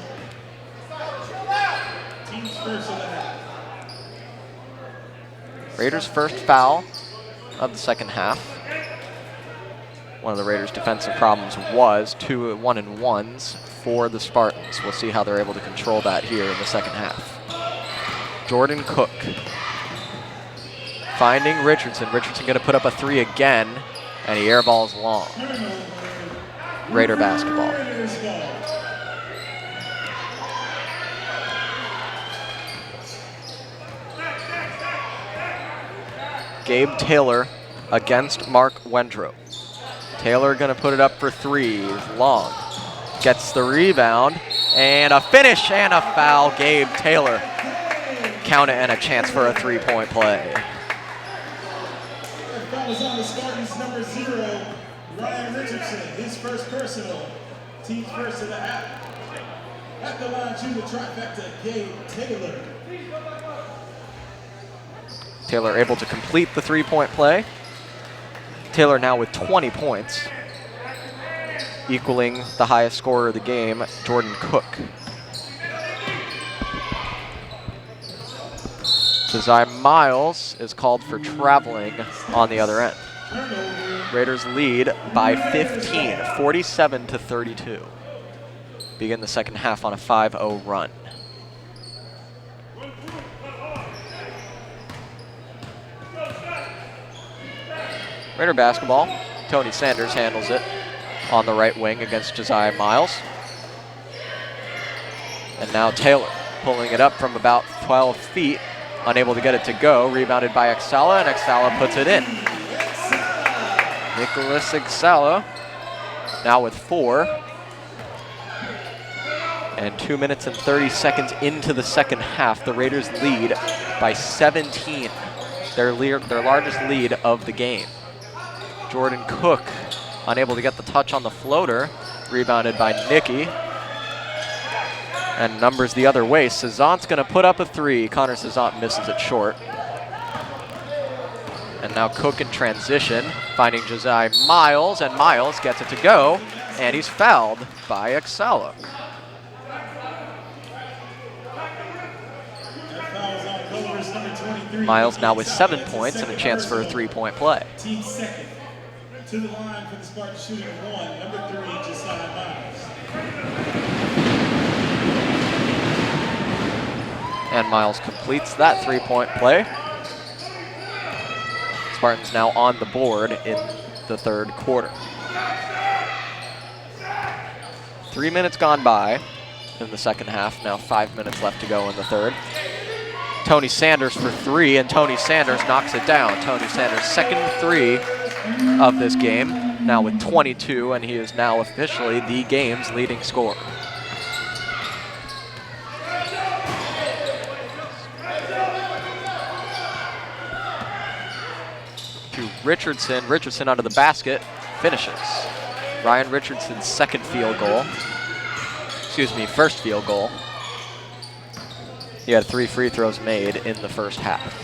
Team's first of the half. Raiders' first foul of the second half. One of the Raiders' defensive problems was 2 1-and-1s for the Spartans. We'll see how they're able to control that here in the second half. Jordan Cook finding Richardson. Richardson gonna put up a 3 again, and he airballs long. Raider basketball. Gabe Taylor against Mark Wendrow. Taylor gonna put it up for 3, long. Gets the rebound, and a finish and a foul. Gabe Taylor. Count it and a chance for a 3-point play. That foul is on the Spartans, number 0, Ryan Richardson, his first personal. Team's first of the half. At the line, the trifecta, Gabe Taylor. Taylor able to complete the 3-point play. Taylor now with 20 points, equaling the highest scorer of the game, Jordan Cook. Josiah Miles is called for traveling on the other end. Raiders lead by 15, 47-32. Begin the second half on a 5-0 run. Raider basketball. Tony Sanders handles it on the right wing against Josiah Miles. And now Taylor pulling it up from about 12 feet, unable to get it to go. Rebounded by Axala, and Axala puts it in. Nicholas Axala now with 4. And 2 minutes and 30 seconds into the second half, the Raiders lead by 17, their largest lead of the game. Jordan Cook unable to get the touch on the floater, rebounded by Nicky. And numbers the other way. Cezant's gonna put up a 3. Connor Cezant misses it short. And now Cook in transition, finding Josiah Miles, and Miles gets it to go, and he's fouled by Excella. That foul's on Gulliver's number 23. Miles now with 7 points and a chance for a three-point play. Team second. To the line for the Spartans shooting 1, number 3, Josiah Miles. And Miles completes that three-point play. Spartans now on the board in the third quarter. 3 minutes gone by in the second half. Now 5 minutes left to go in the third. Tony Sanders for 3, and Tony Sanders knocks it down. Tony Sanders' second 3 of this game, now with 22, and he is now officially the game's leading scorer. To Richardson. Richardson under the basket, finishes. Ryan Richardson's second field goal. Excuse me, first field goal. He had 3 free throws made in the first half.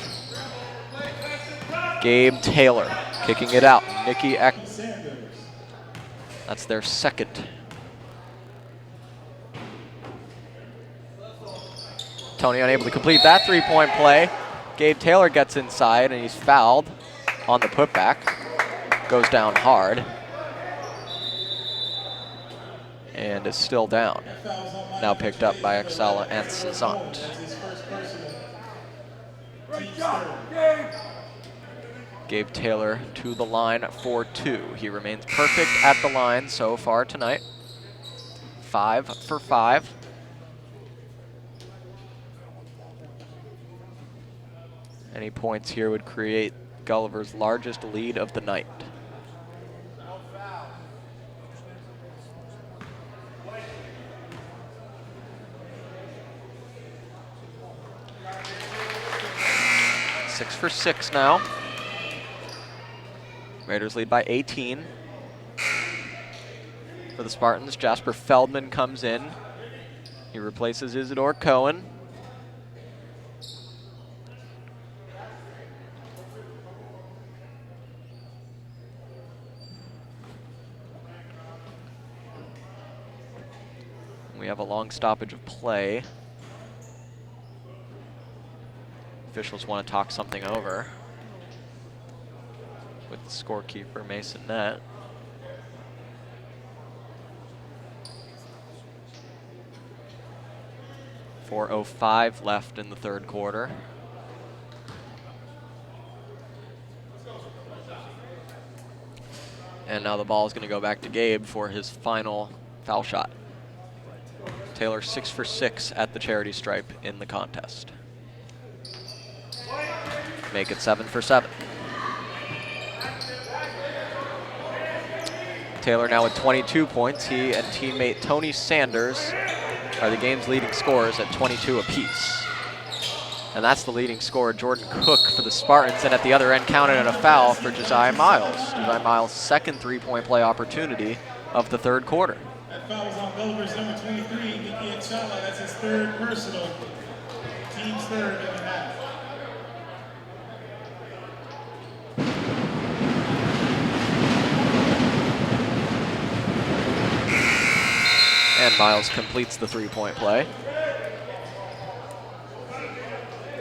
Gabe Taylor kicking it out. Nicky Eck. That's their second. Tony unable to complete that three-point play. Gabe Taylor gets inside and he's fouled on the putback. Goes down hard. And is still down. Now picked up by Excella and Cezanne. Gabe Taylor to the line for 2. He remains perfect at the line so far tonight. 5 for 5. Any points here would create Gulliver's largest lead of the night. Six for 6 now. Raiders lead by 18. For the Spartans, Jasper Feldman comes in. He replaces Isidore Cohen. We have a long stoppage of play. Officials want to talk something over with the scorekeeper, Mason Nett. .405 left in the third quarter. And now the ball is going to go back to Gabe for his final foul shot. Taylor 6 for 6 at the charity stripe in the contest. Make it 7 for 7. Taylor now with 22 points. He and teammate Tony Sanders are the game's leading scorers at 22 apiece. And that's the leading scorer, Jordan Cook, for the Spartans. And at the other end, counted in a foul for Josiah Miles. Josiah Miles' second three-point play opportunity of the third quarter. That foul was on Gulliver's number 23, Nicky Excella. That's his third personal. Team's third in the half. And Miles completes the three-point play.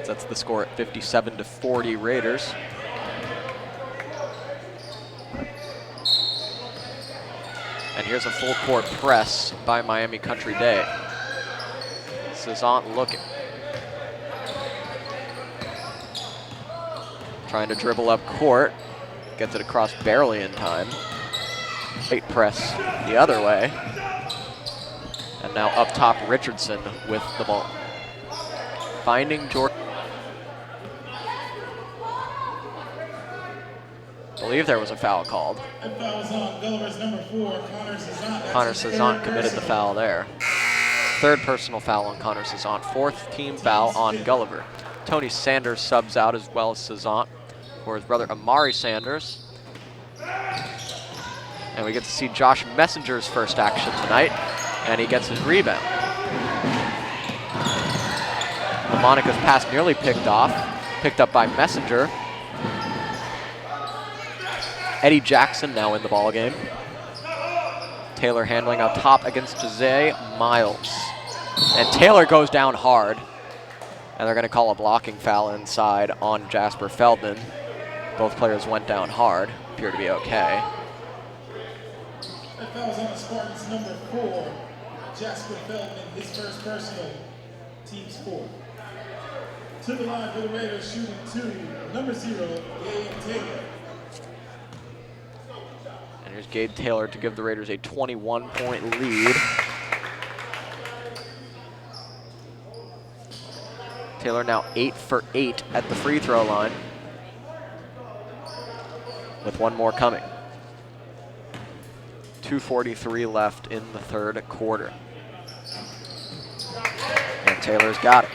That's the score at 57-40 Raiders. And here's a full court press by Miami Country Day. Cezanne looking. Trying to dribble up court. Gets it across barely in time. Late press the other way. And now up top, Richardson with the ball. Finding Jordan. I believe there was a foul called. That foul was on Gulliver's number 4, Connor Cezanne. Connor Cezanne committed the foul there. Third personal foul on Connor Cezanne. Fourth team foul on Gulliver. Tony Sanders subs out as well as Cezanne for his brother Amari Sanders. And we get to see Josh Messenger's first action tonight, and he gets his rebound. LaMonica's pass nearly picked up by Messenger. Eddie Jackson now in the ball game. Taylor handling up top against Jose Miles. And Taylor goes down hard. And they're going to call a blocking foul inside on Jasper Feldman. Both players went down hard. Appear to be okay. That foul's on the Spartans, number 4, Jasper Feldman, his first personal, team's 4. To the line for the Raiders, shooting 2, number 0, Gabe Taylor. And here's Gabe Taylor to give the Raiders a 21-point lead. Taylor now 8 for 8 at the free throw line, with one more coming. 2:43 left in the third quarter. And Taylor's got it.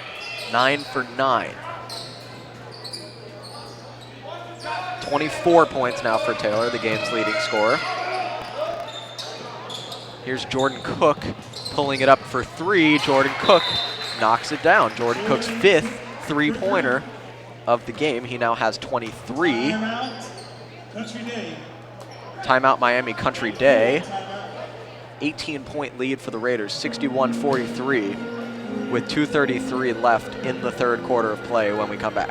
9 for 9. 24 points now for Taylor, the game's leading scorer. Here's Jordan Cook pulling it up for 3. Jordan Cook knocks it down. Jordan Cook's 5th three-pointer of the game. He now has 23. Timeout, Country Day. Timeout, Miami Country Day. 18-point lead for the Raiders, 61-43, with 2:33 left in the third quarter of play when we come back.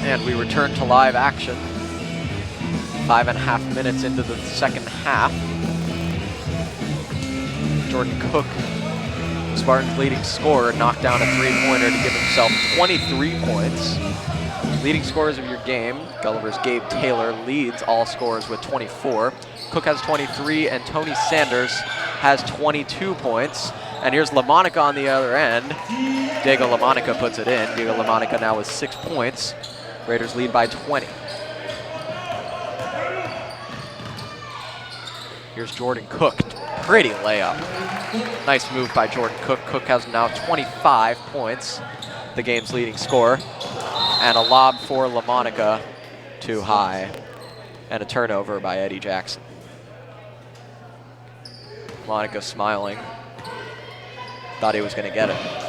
And we return to live action. 5.5 minutes into the second half. Jordan Cook, Spartans' leading scorer, knocked down a three-pointer to give himself 23 points. Leading scorers of your game, Gulliver's Gabe Taylor leads all scorers with 24. Cook has 23, and Tony Sanders has 22 points. And here's LaMonica on the other end. Diego LaMonica puts it in. Diego LaMonica now with 6 points. Raiders lead by 20. Here's Jordan Cook. Pretty layup. Nice move by Jordan Cook. Cook has now 25 points, the game's leading scorer. And a lob for LaMonica, too high. And a turnover by Eddie Jackson. LaMonica smiling. Thought he was going to get it.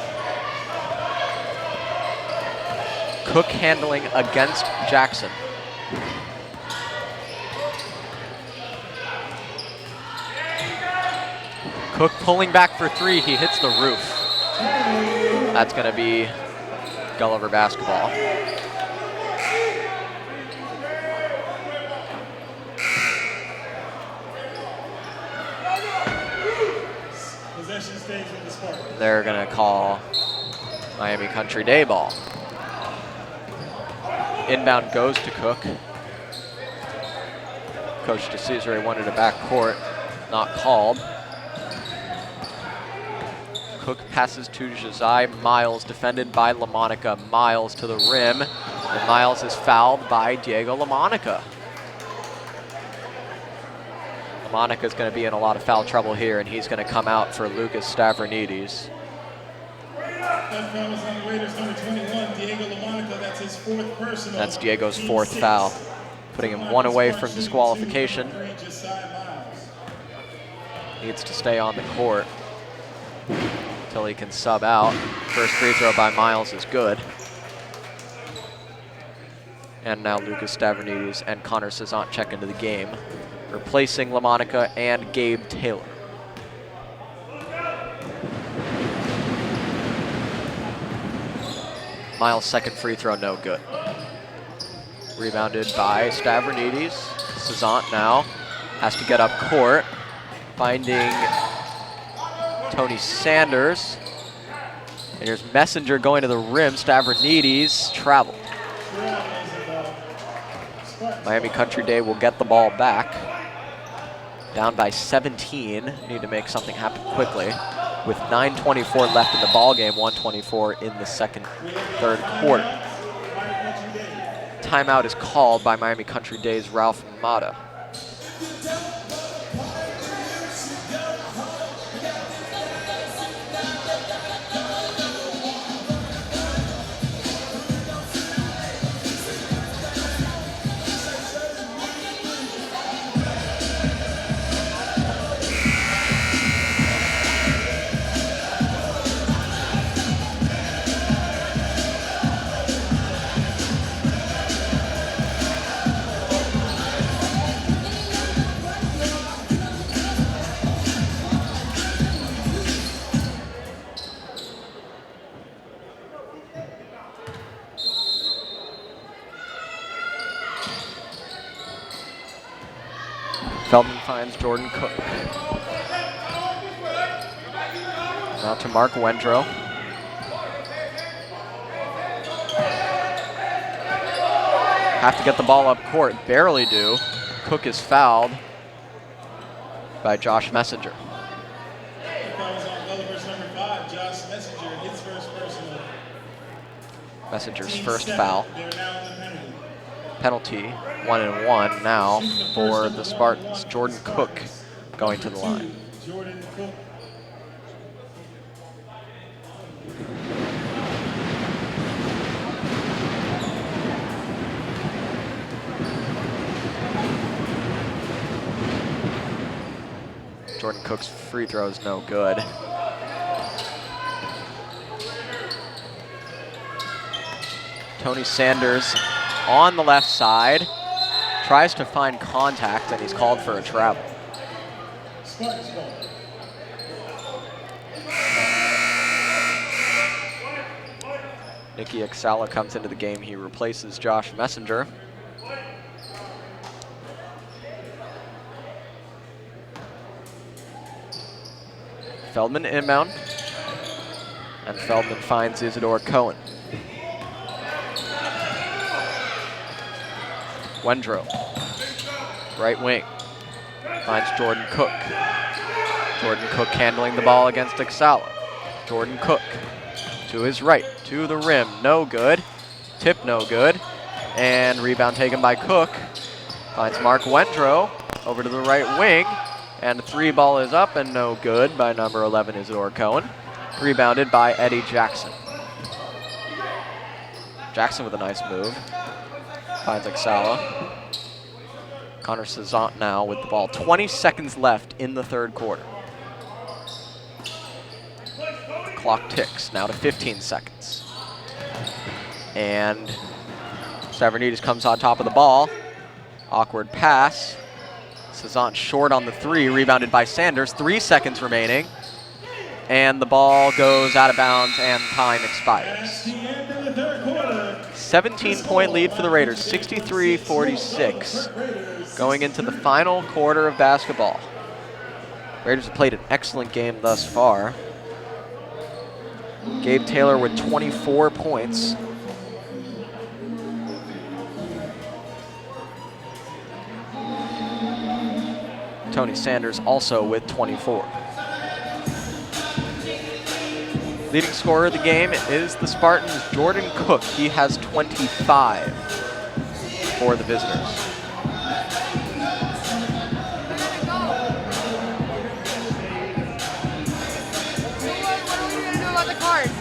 Cook handling against Jackson. Cook pulling back for 3. He hits the roof. That's going to be Gulliver basketball. Possession stays with the Spartans. They're going to call Miami Country Day ball. Inbound goes to Cook. Coach DeCesare wanted a back court, not called. Cook passes to Josiah Miles, defended by LaMonica. Miles to the rim, and Miles is fouled by Diego LaMonica. LaMonica's going to be in a lot of foul trouble here, and he's going to come out for Lucas Stavronidis. That foul is on the Raiders, number 21, Diego LaMonica. That's his 4th personal. That's Diego's 4th foul, putting him 1 away from disqualification. Needs to stay on the court until he can sub out. First free throw by Miles is good. And now Lucas Stavronidis and Connor Cezant check into the game, replacing LaMonica and Gabe Taylor. Miles' second free throw, no good. Rebounded by Stavronidis. Cezant now has to get up court, finding Tony Sanders. And here's Messenger going to the rim. Stavronidis traveled. Miami Country Day will get the ball back. Down by 17. Need to make something happen quickly. With 9:24 left in the ball game, 1:24 in the third quarter. Timeout is called by Miami Country Day's Ralph Mata. Feldman finds Jordan Cook. Now to Mark Wendrow. Have to get the ball up court. Barely do. Cook is fouled by Josh Messenger. Fouls on Gulliver's number 5, Josh Messenger, his first personal. Messenger's Team first 7. foul. They're now in the penalty. Penalty, 1-1 now for the Spartans. Jordan Cook going to the line. Jordan Cook. Jordan Cook's free throw is no good. Tony Sanders on the left side, tries to find contact, and he's called for a travel. Spartans ball. Nicky Exala comes into the game. He replaces Josh Messenger. Feldman inbound, and Feldman finds Isidore Cohen. Wendrow, right wing, finds Jordan Cook. Jordan Cook handling the ball against Exala. Jordan Cook to his right, to the rim, no good. Tip no good, and rebound taken by Cook. Finds Mark Wendrow over to the right wing, and the three ball is up and no good by number 11 Isidore Cohen. Rebounded by Eddie Jackson. Jackson with a nice move. Finds Exala. Connor Cezant now with the ball. 20 seconds left in the third quarter. Clock ticks now to 15 seconds. And Stavronidis comes on top of the ball. Awkward pass. Cezant short on the three, rebounded by Sanders. 3 seconds remaining. And the ball goes out of bounds and time expires. 17-point lead for the Raiders, 63-46. Going into the final quarter of basketball. Raiders have played an excellent game thus far. Gabe Taylor with 24 points. Tony Sanders also with 24. Leading scorer of the game is the Spartans' Jordan Cook. He has 25 for the visitors. What are we going to do about the card?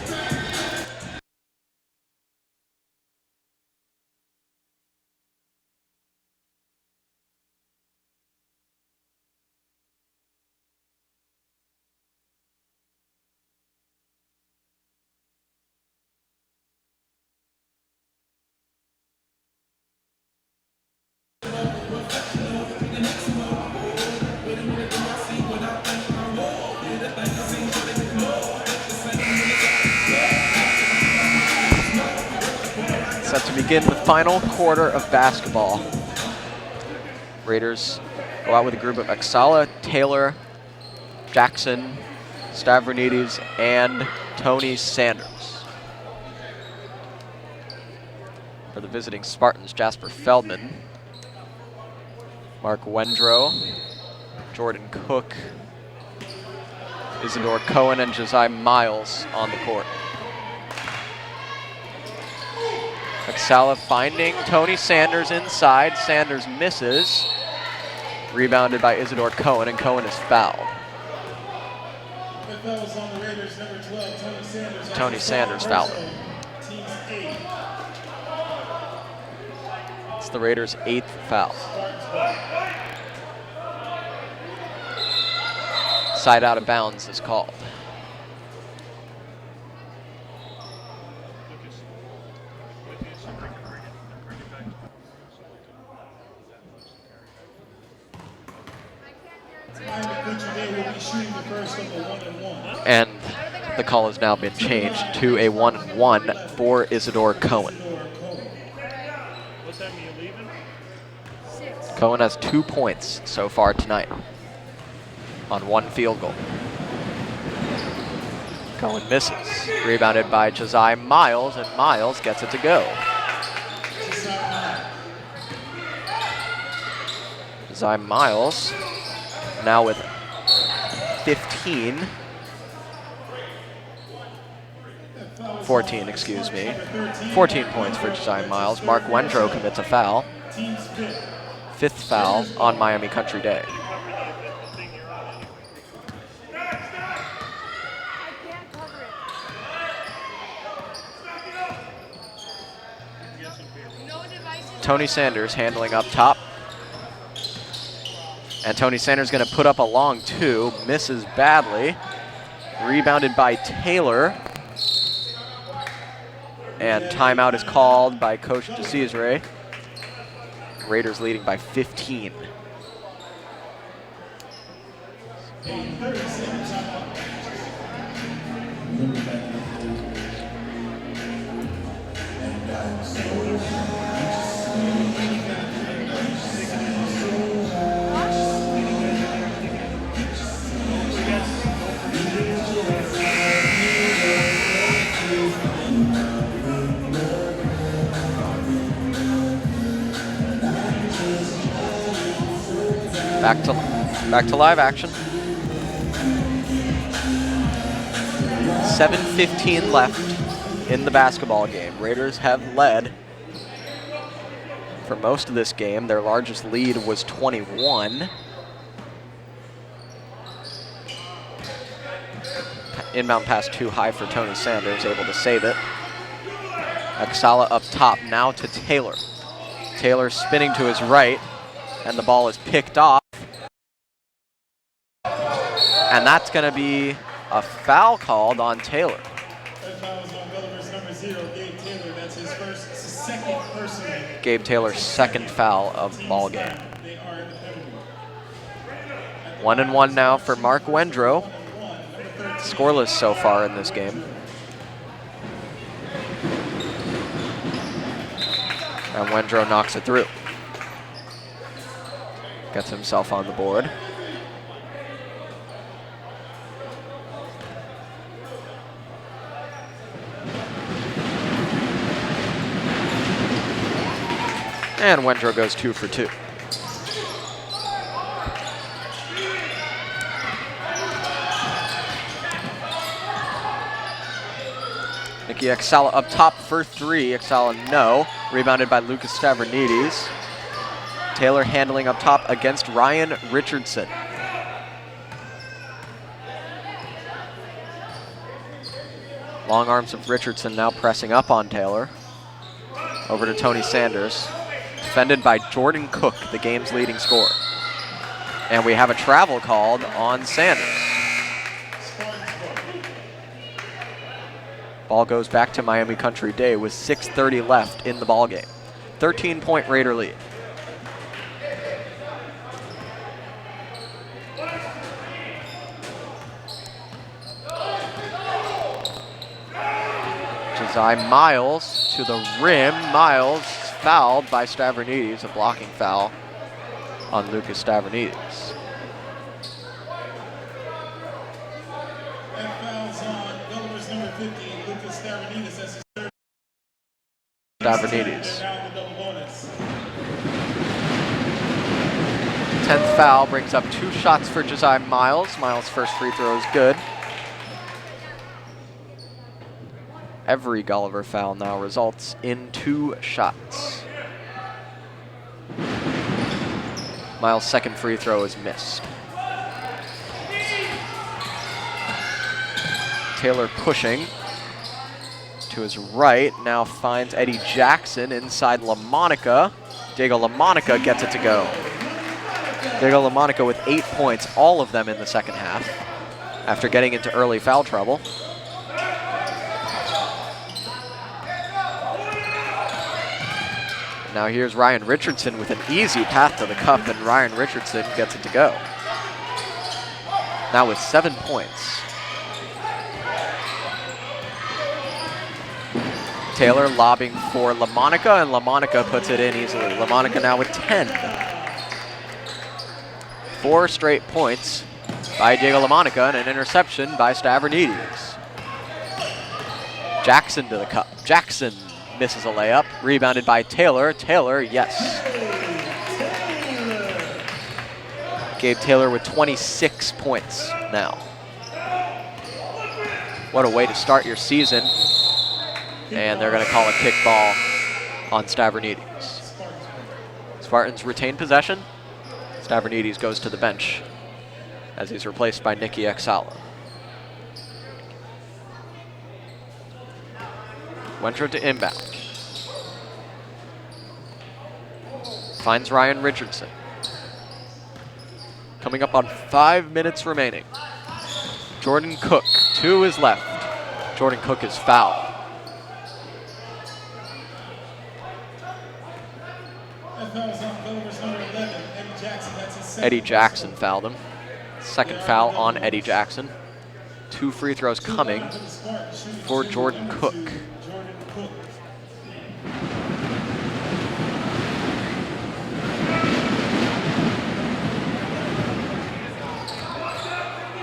Set to begin the final quarter of basketball. Raiders go out with a group of Exala, Taylor, Jackson, Stavronidis, and Tony Sanders. For the visiting Spartans, Jasper Feldman, Mark Wendrow, Jordan Cook, Isidore Cohen, and Josiah Miles on the court. Exala finding Tony Sanders inside. Sanders misses. Rebounded by Isidore Cohen, and Cohen is fouled. The foul is on the Raiders, number 12, Tony Sanders. Tony Sanders fouled him. Team's 8. It's the Raiders' 8th foul. Side out of bounds is called. And the call has now been changed to a 1-and-1 for Isidore Cohen. What time are you leaving? 6. Cohen has 2 points so far tonight on 1 field goal. Cohen misses. Rebounded by Josiah Miles, and Miles gets it to go. Josiah Miles now with 14, excuse me. 14 points for Josiah Miles. Mark Wendrow commits a foul. 5th foul on Miami Country Day. Tony Sanders handling up top. And Tony Sanders going to put up a long 2, misses badly. Rebounded by Taylor. And timeout is called by Coach DeCesare. Raiders leading by 15. Back to live action. 7:15 left in the basketball game. Raiders have led for most of this game. Their largest lead was 21. Inbound pass too high for Tony Sanders, able to save it. Exala up top now to Taylor. Taylor spinning to his right, and the ball is picked off. And that's going to be a foul called on Taylor. That foul was on Gulliver's number 0, Gabe Taylor. That's his second personal. Gabe Taylor's 2nd foul of the ball game. They are in the penalty. 1-and-1 now for Mark Wendrow. Scoreless so far in this game. And Wendrow knocks it through. Gets himself on the board. And Wendrow goes 2 for 2. Nicky Exala up top for 3. Exala no. Rebounded by Lucas Stavronidis. Taylor handling up top against Ryan Richardson. Long arms of Richardson now pressing up on Taylor. Over to Tony Sanders. Defended by Jordan Cook, the game's leading scorer. And we have a travel called on Sanders. Ball goes back to Miami Country Day with 6:30 left in the ball game. 13-point Raider lead. Josiah Miles to the rim. Miles fouled by Stavronidis, a blocking foul on Lucas Stavronidis. Stavridis, that's his third. Stavridis. Now the double bonus. 10th foul brings up 2 shots for Josiah Miles. Miles' first free throw is good. Every Gulliver foul now results in 2 shots. Miles' second free throw is missed. Taylor pushing to his right, now finds Eddie Jackson inside LaMonica. Diego LaMonica gets it to go. Diego LaMonica with 8 points, all of them in the second half, after getting into early foul trouble. Now here's Ryan Richardson with an easy path to the cup, and Ryan Richardson gets it to go. Now with 7 points. Taylor lobbing for LaMonica, and LaMonica puts it in easily. LaMonica now with 10. 4 straight points by Diego LaMonica and an interception by Stavridis. Jackson to the cup. Jackson misses a layup. Rebounded by Taylor. Taylor, yes. Gabe Taylor with 26 points now. What a way to start your season. And they're going to call a kickball on Stavridis. Spartans retain possession. Stavridis goes to the bench as he's replaced by Nicky Exala. Wentro to inbound. Finds Ryan Richardson. Coming up on 5 minutes remaining. Jordan Cook to his left. Jordan Cook is fouled. Eddie Jackson fouled him. Second foul on Eddie Jackson. 2 free throws coming for Jordan Cook.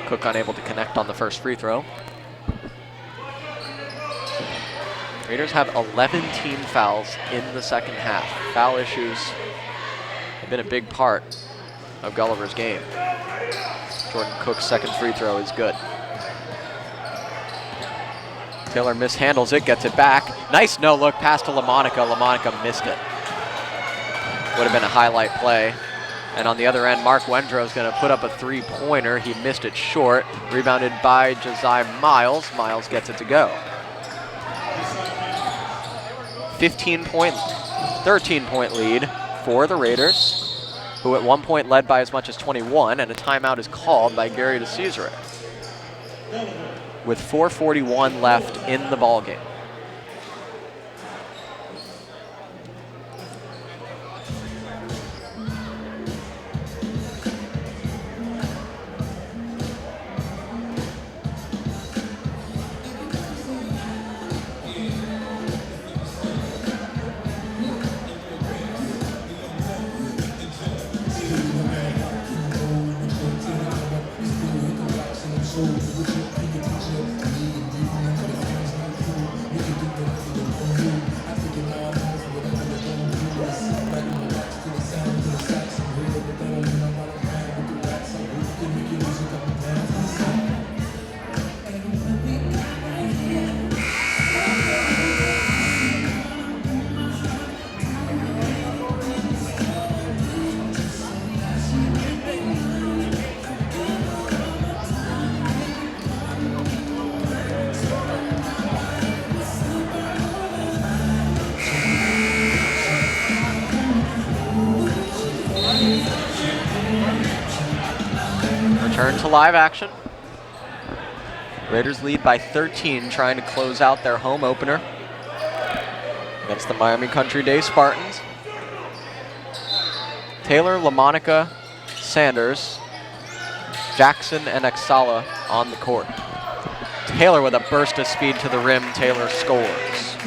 Cook unable to connect on the first free throw. Raiders have 11 team fouls in the second half. Foul issues have been a big part of Gulliver's game. Jordan Cook's second free throw is good. Taylor mishandles it, gets it back. Nice no-look pass to LaMonica. LaMonica missed it. Would have been a highlight play. And on the other end, Mark Wendrow is going to put up a 3-pointer. He missed it short. Rebounded by Josiah Miles. Miles gets it to go. 13-point lead for the Raiders, who at one point led by as much as 21, and a timeout is called by Gary DeCesare with 4:41 left in the ballgame. Return to live action. Raiders lead by 13, trying to close out their home opener against the Miami Country Day Spartans. Taylor, LaMonica, Sanders, Jackson, and Exala on the court. Taylor with a burst of speed to the rim. Taylor scores.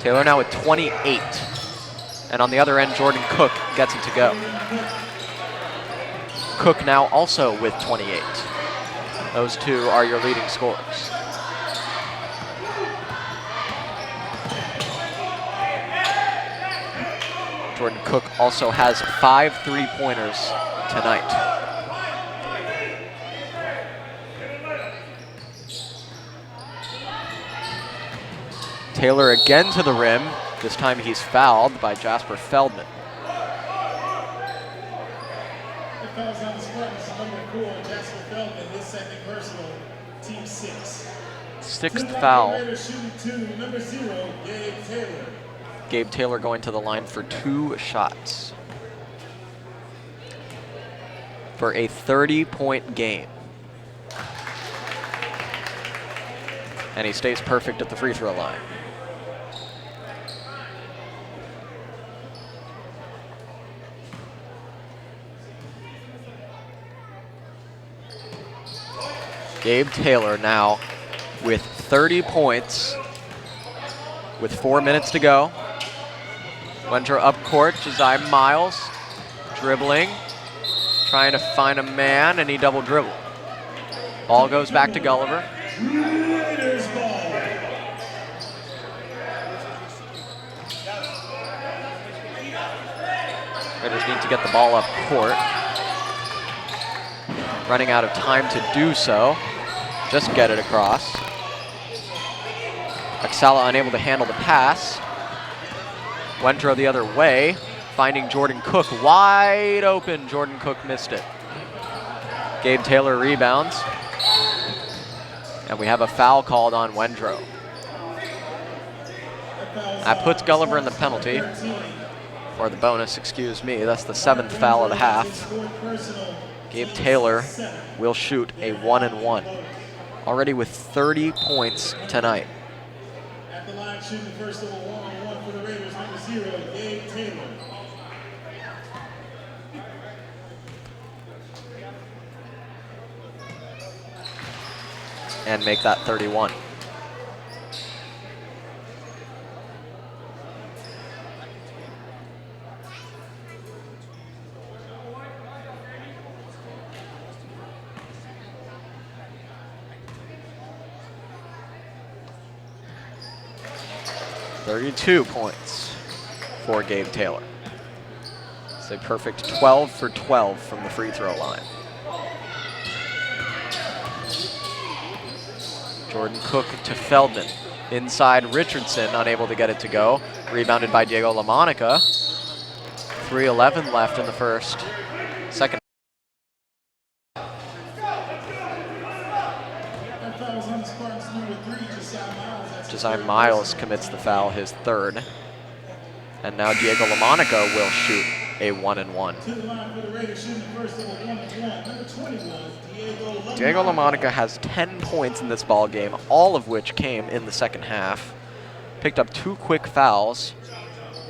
Taylor now with 28. And on the other end, Jordan Cook gets it to go. Cook now also with 28. Those two are your leading scorers. Jordan Cook also has 5 3-pointers tonight. Taylor again to the rim. This time he's fouled by Jasper Feldman. The fouls on the Spartans, number 4, Jasper Feldman, his second personal, team 6. Sixth foul. Raiders shooting 2, number 0, Gabe Taylor. Gabe Taylor going to the line for 2 shots. For a 30-point game. And he stays perfect at the free throw line. Gabe Taylor now with 30 points with 4 minutes to go. Wendrow up court, Josiah Miles dribbling, trying to find a man, and he double dribbled. Ball goes back to Gulliver. Raiders ball. Raiders need to get the ball up court. Running out of time to do so. Just get it across. Axala unable to handle the pass. Wendrow the other way, finding Jordan Cook wide open. Jordan Cook missed it. Gabe Taylor rebounds. And we have a foul called on Wendrow. That puts Gulliver in the penalty, or the bonus, excuse me. That's the 7th foul of the half. Gabe Taylor will shoot a 1-and-1. Already with 30 points tonight. At the line shooting the first of a 1-on-1 for the Raiders, number 0, Gabe Taylor. And make that 31. .32 points for Gabe Taylor. It's a perfect 12 for 12 from the free throw line. Jordan Cook to Feldman. Inside Richardson, unable to get it to go. Rebounded by Diego LaMonica. 3:11 left in the first. Second. Josiah Miles commits the foul, his 3rd. And now Diego LaMonica will shoot a 1-and-1. Diego LaMonica has 10 points in this ball game, all of which came in the second half. Picked up 2 quick fouls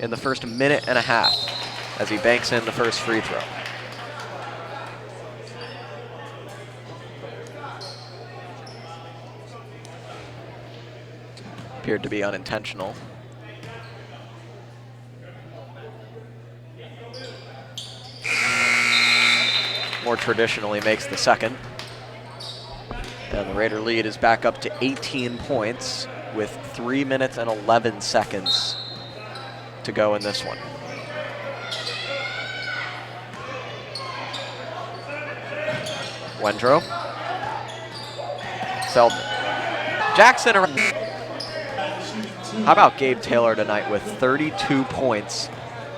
in the first minute and a half as he banks in the first free throw. Appeared to be unintentional. More traditionally makes the second. And the Raider lead is back up to 18 points with 3 minutes and 11 seconds to go in this one. Wendrow. Feldman. Jackson. How about Gabe Taylor tonight with 32 points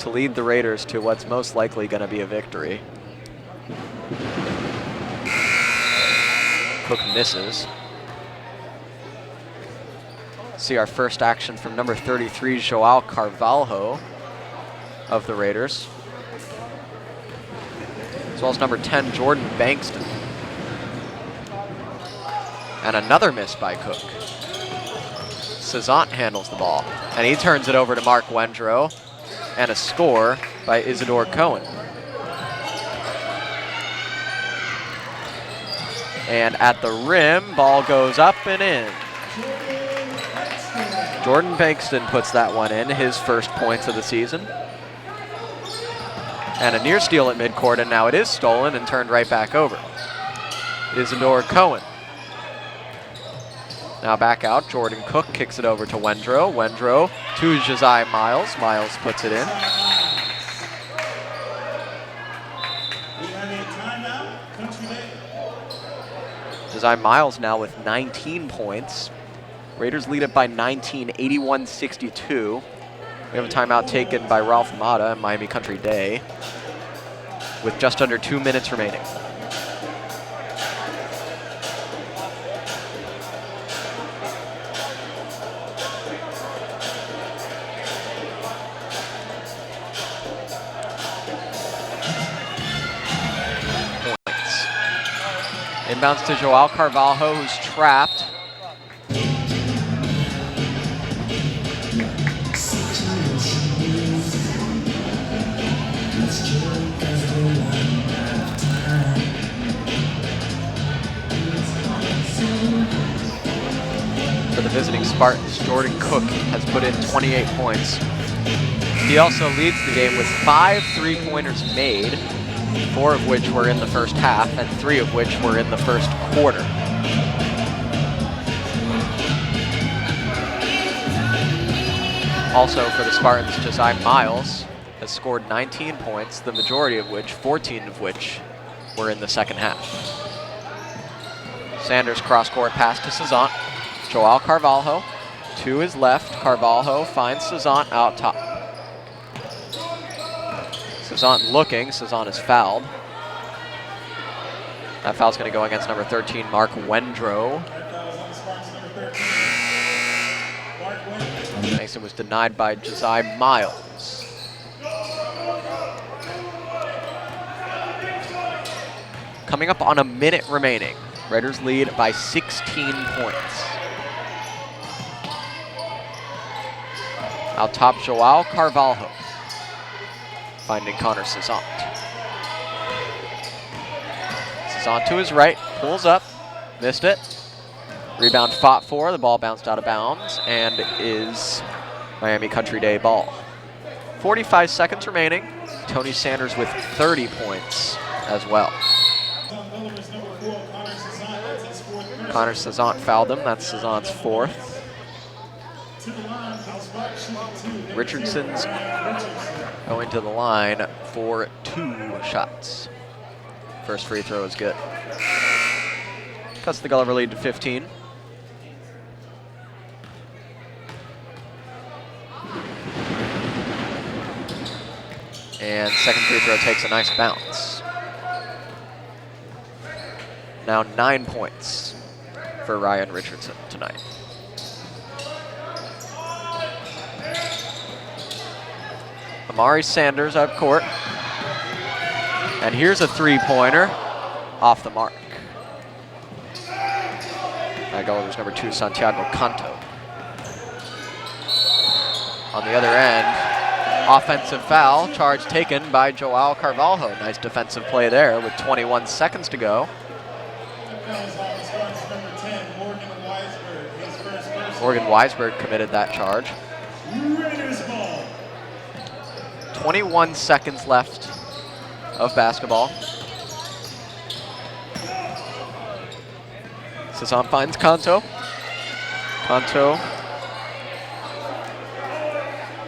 to lead the Raiders to what's most likely going to be a victory. Cook misses. See our first action from number 33, Joao Carvalho of the Raiders. As well as number 10, Jordan Bankston. And another miss by Cook. Cezant handles the ball, and he turns it over to Mark Wendrow, and a score by Isidore Cohen. And at the rim, ball goes up and in. Jordan Bankston puts that one in, his first points of the season. And a near steal at midcourt, and now it is stolen and turned right back over. Isidore Cohen. Now back out, Jordan Cook kicks it over to Wendrow. Wendrow to Josiah Miles. Miles puts it in. We have a timeout, Country Day. Josiah Miles now with 19 points. Raiders lead it by 19, 81-62. We have a timeout taken by Ralph Mata and Miami Country Day with just under 2 minutes remaining. Points. Inbounds to Joao Carvalho, who's trapped. For the visiting Spartans, Jordan Cook has put in 28 points. He also leads the game with 5 3-pointers made, 4 of which were in the first half and 3 of which were in the first quarter. Also for the Spartans, Josiah Miles has scored 19 points, the majority of which, 14 of which, were in the second half. Sanders cross-court pass to Cezanne. Joao Carvalho to his left. Carvalho finds Cezanne out top. Cezanne looking. Cezanne is fouled. That foul's going to go against number 13, Mark Wendrow. Mason was denied by Josiah Miles. Coming up on a minute remaining. Raiders lead by 16 points. Out top, Joao Carvalho. Finding Connor Cezanne. Cezanne to his right, pulls up, missed it. Rebound fought for, the ball bounced out of bounds, and is Miami Country Day ball. 45 seconds remaining. Tony Sanders with 30 points as well. Connor Cezanne fouled him, that's Cezanne's 4th. Richardson's going to the line for 2 shots. First free throw is good. Cuts the Gulliver lead to 15. And second free throw takes a nice bounce. Now 9 points for Ryan Richardson tonight. Amari Sanders up court. And here's a 3-pointer off the mark. That Gulliver's number 2, Santiago Canto. On the other end, offensive foul, charge taken by Joao Carvalho. Nice defensive play there with 21 seconds to go. Morgan Weisberg committed that charge. 21 seconds left of basketball. Cezanne finds Canto. Canto.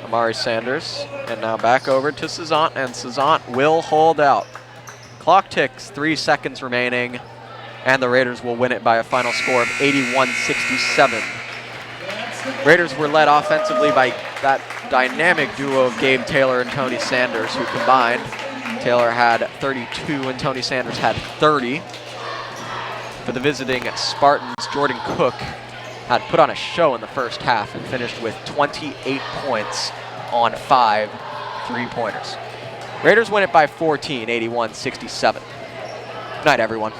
Amari Sanders. And now back over to Cezanne, and Cezanne will hold out. Clock ticks, 3 seconds remaining, and the Raiders will win it by a final score of 81-67. Raiders were led offensively by that dynamic duo of Gabe Taylor and Tony Sanders, who combined. Taylor had 32 and Tony Sanders had 30. For the visiting Spartans, Jordan Cook had put on a show in the first half and finished with 28 points on 5 3-pointers. Raiders win it by 14, 81-67. Good night, everyone.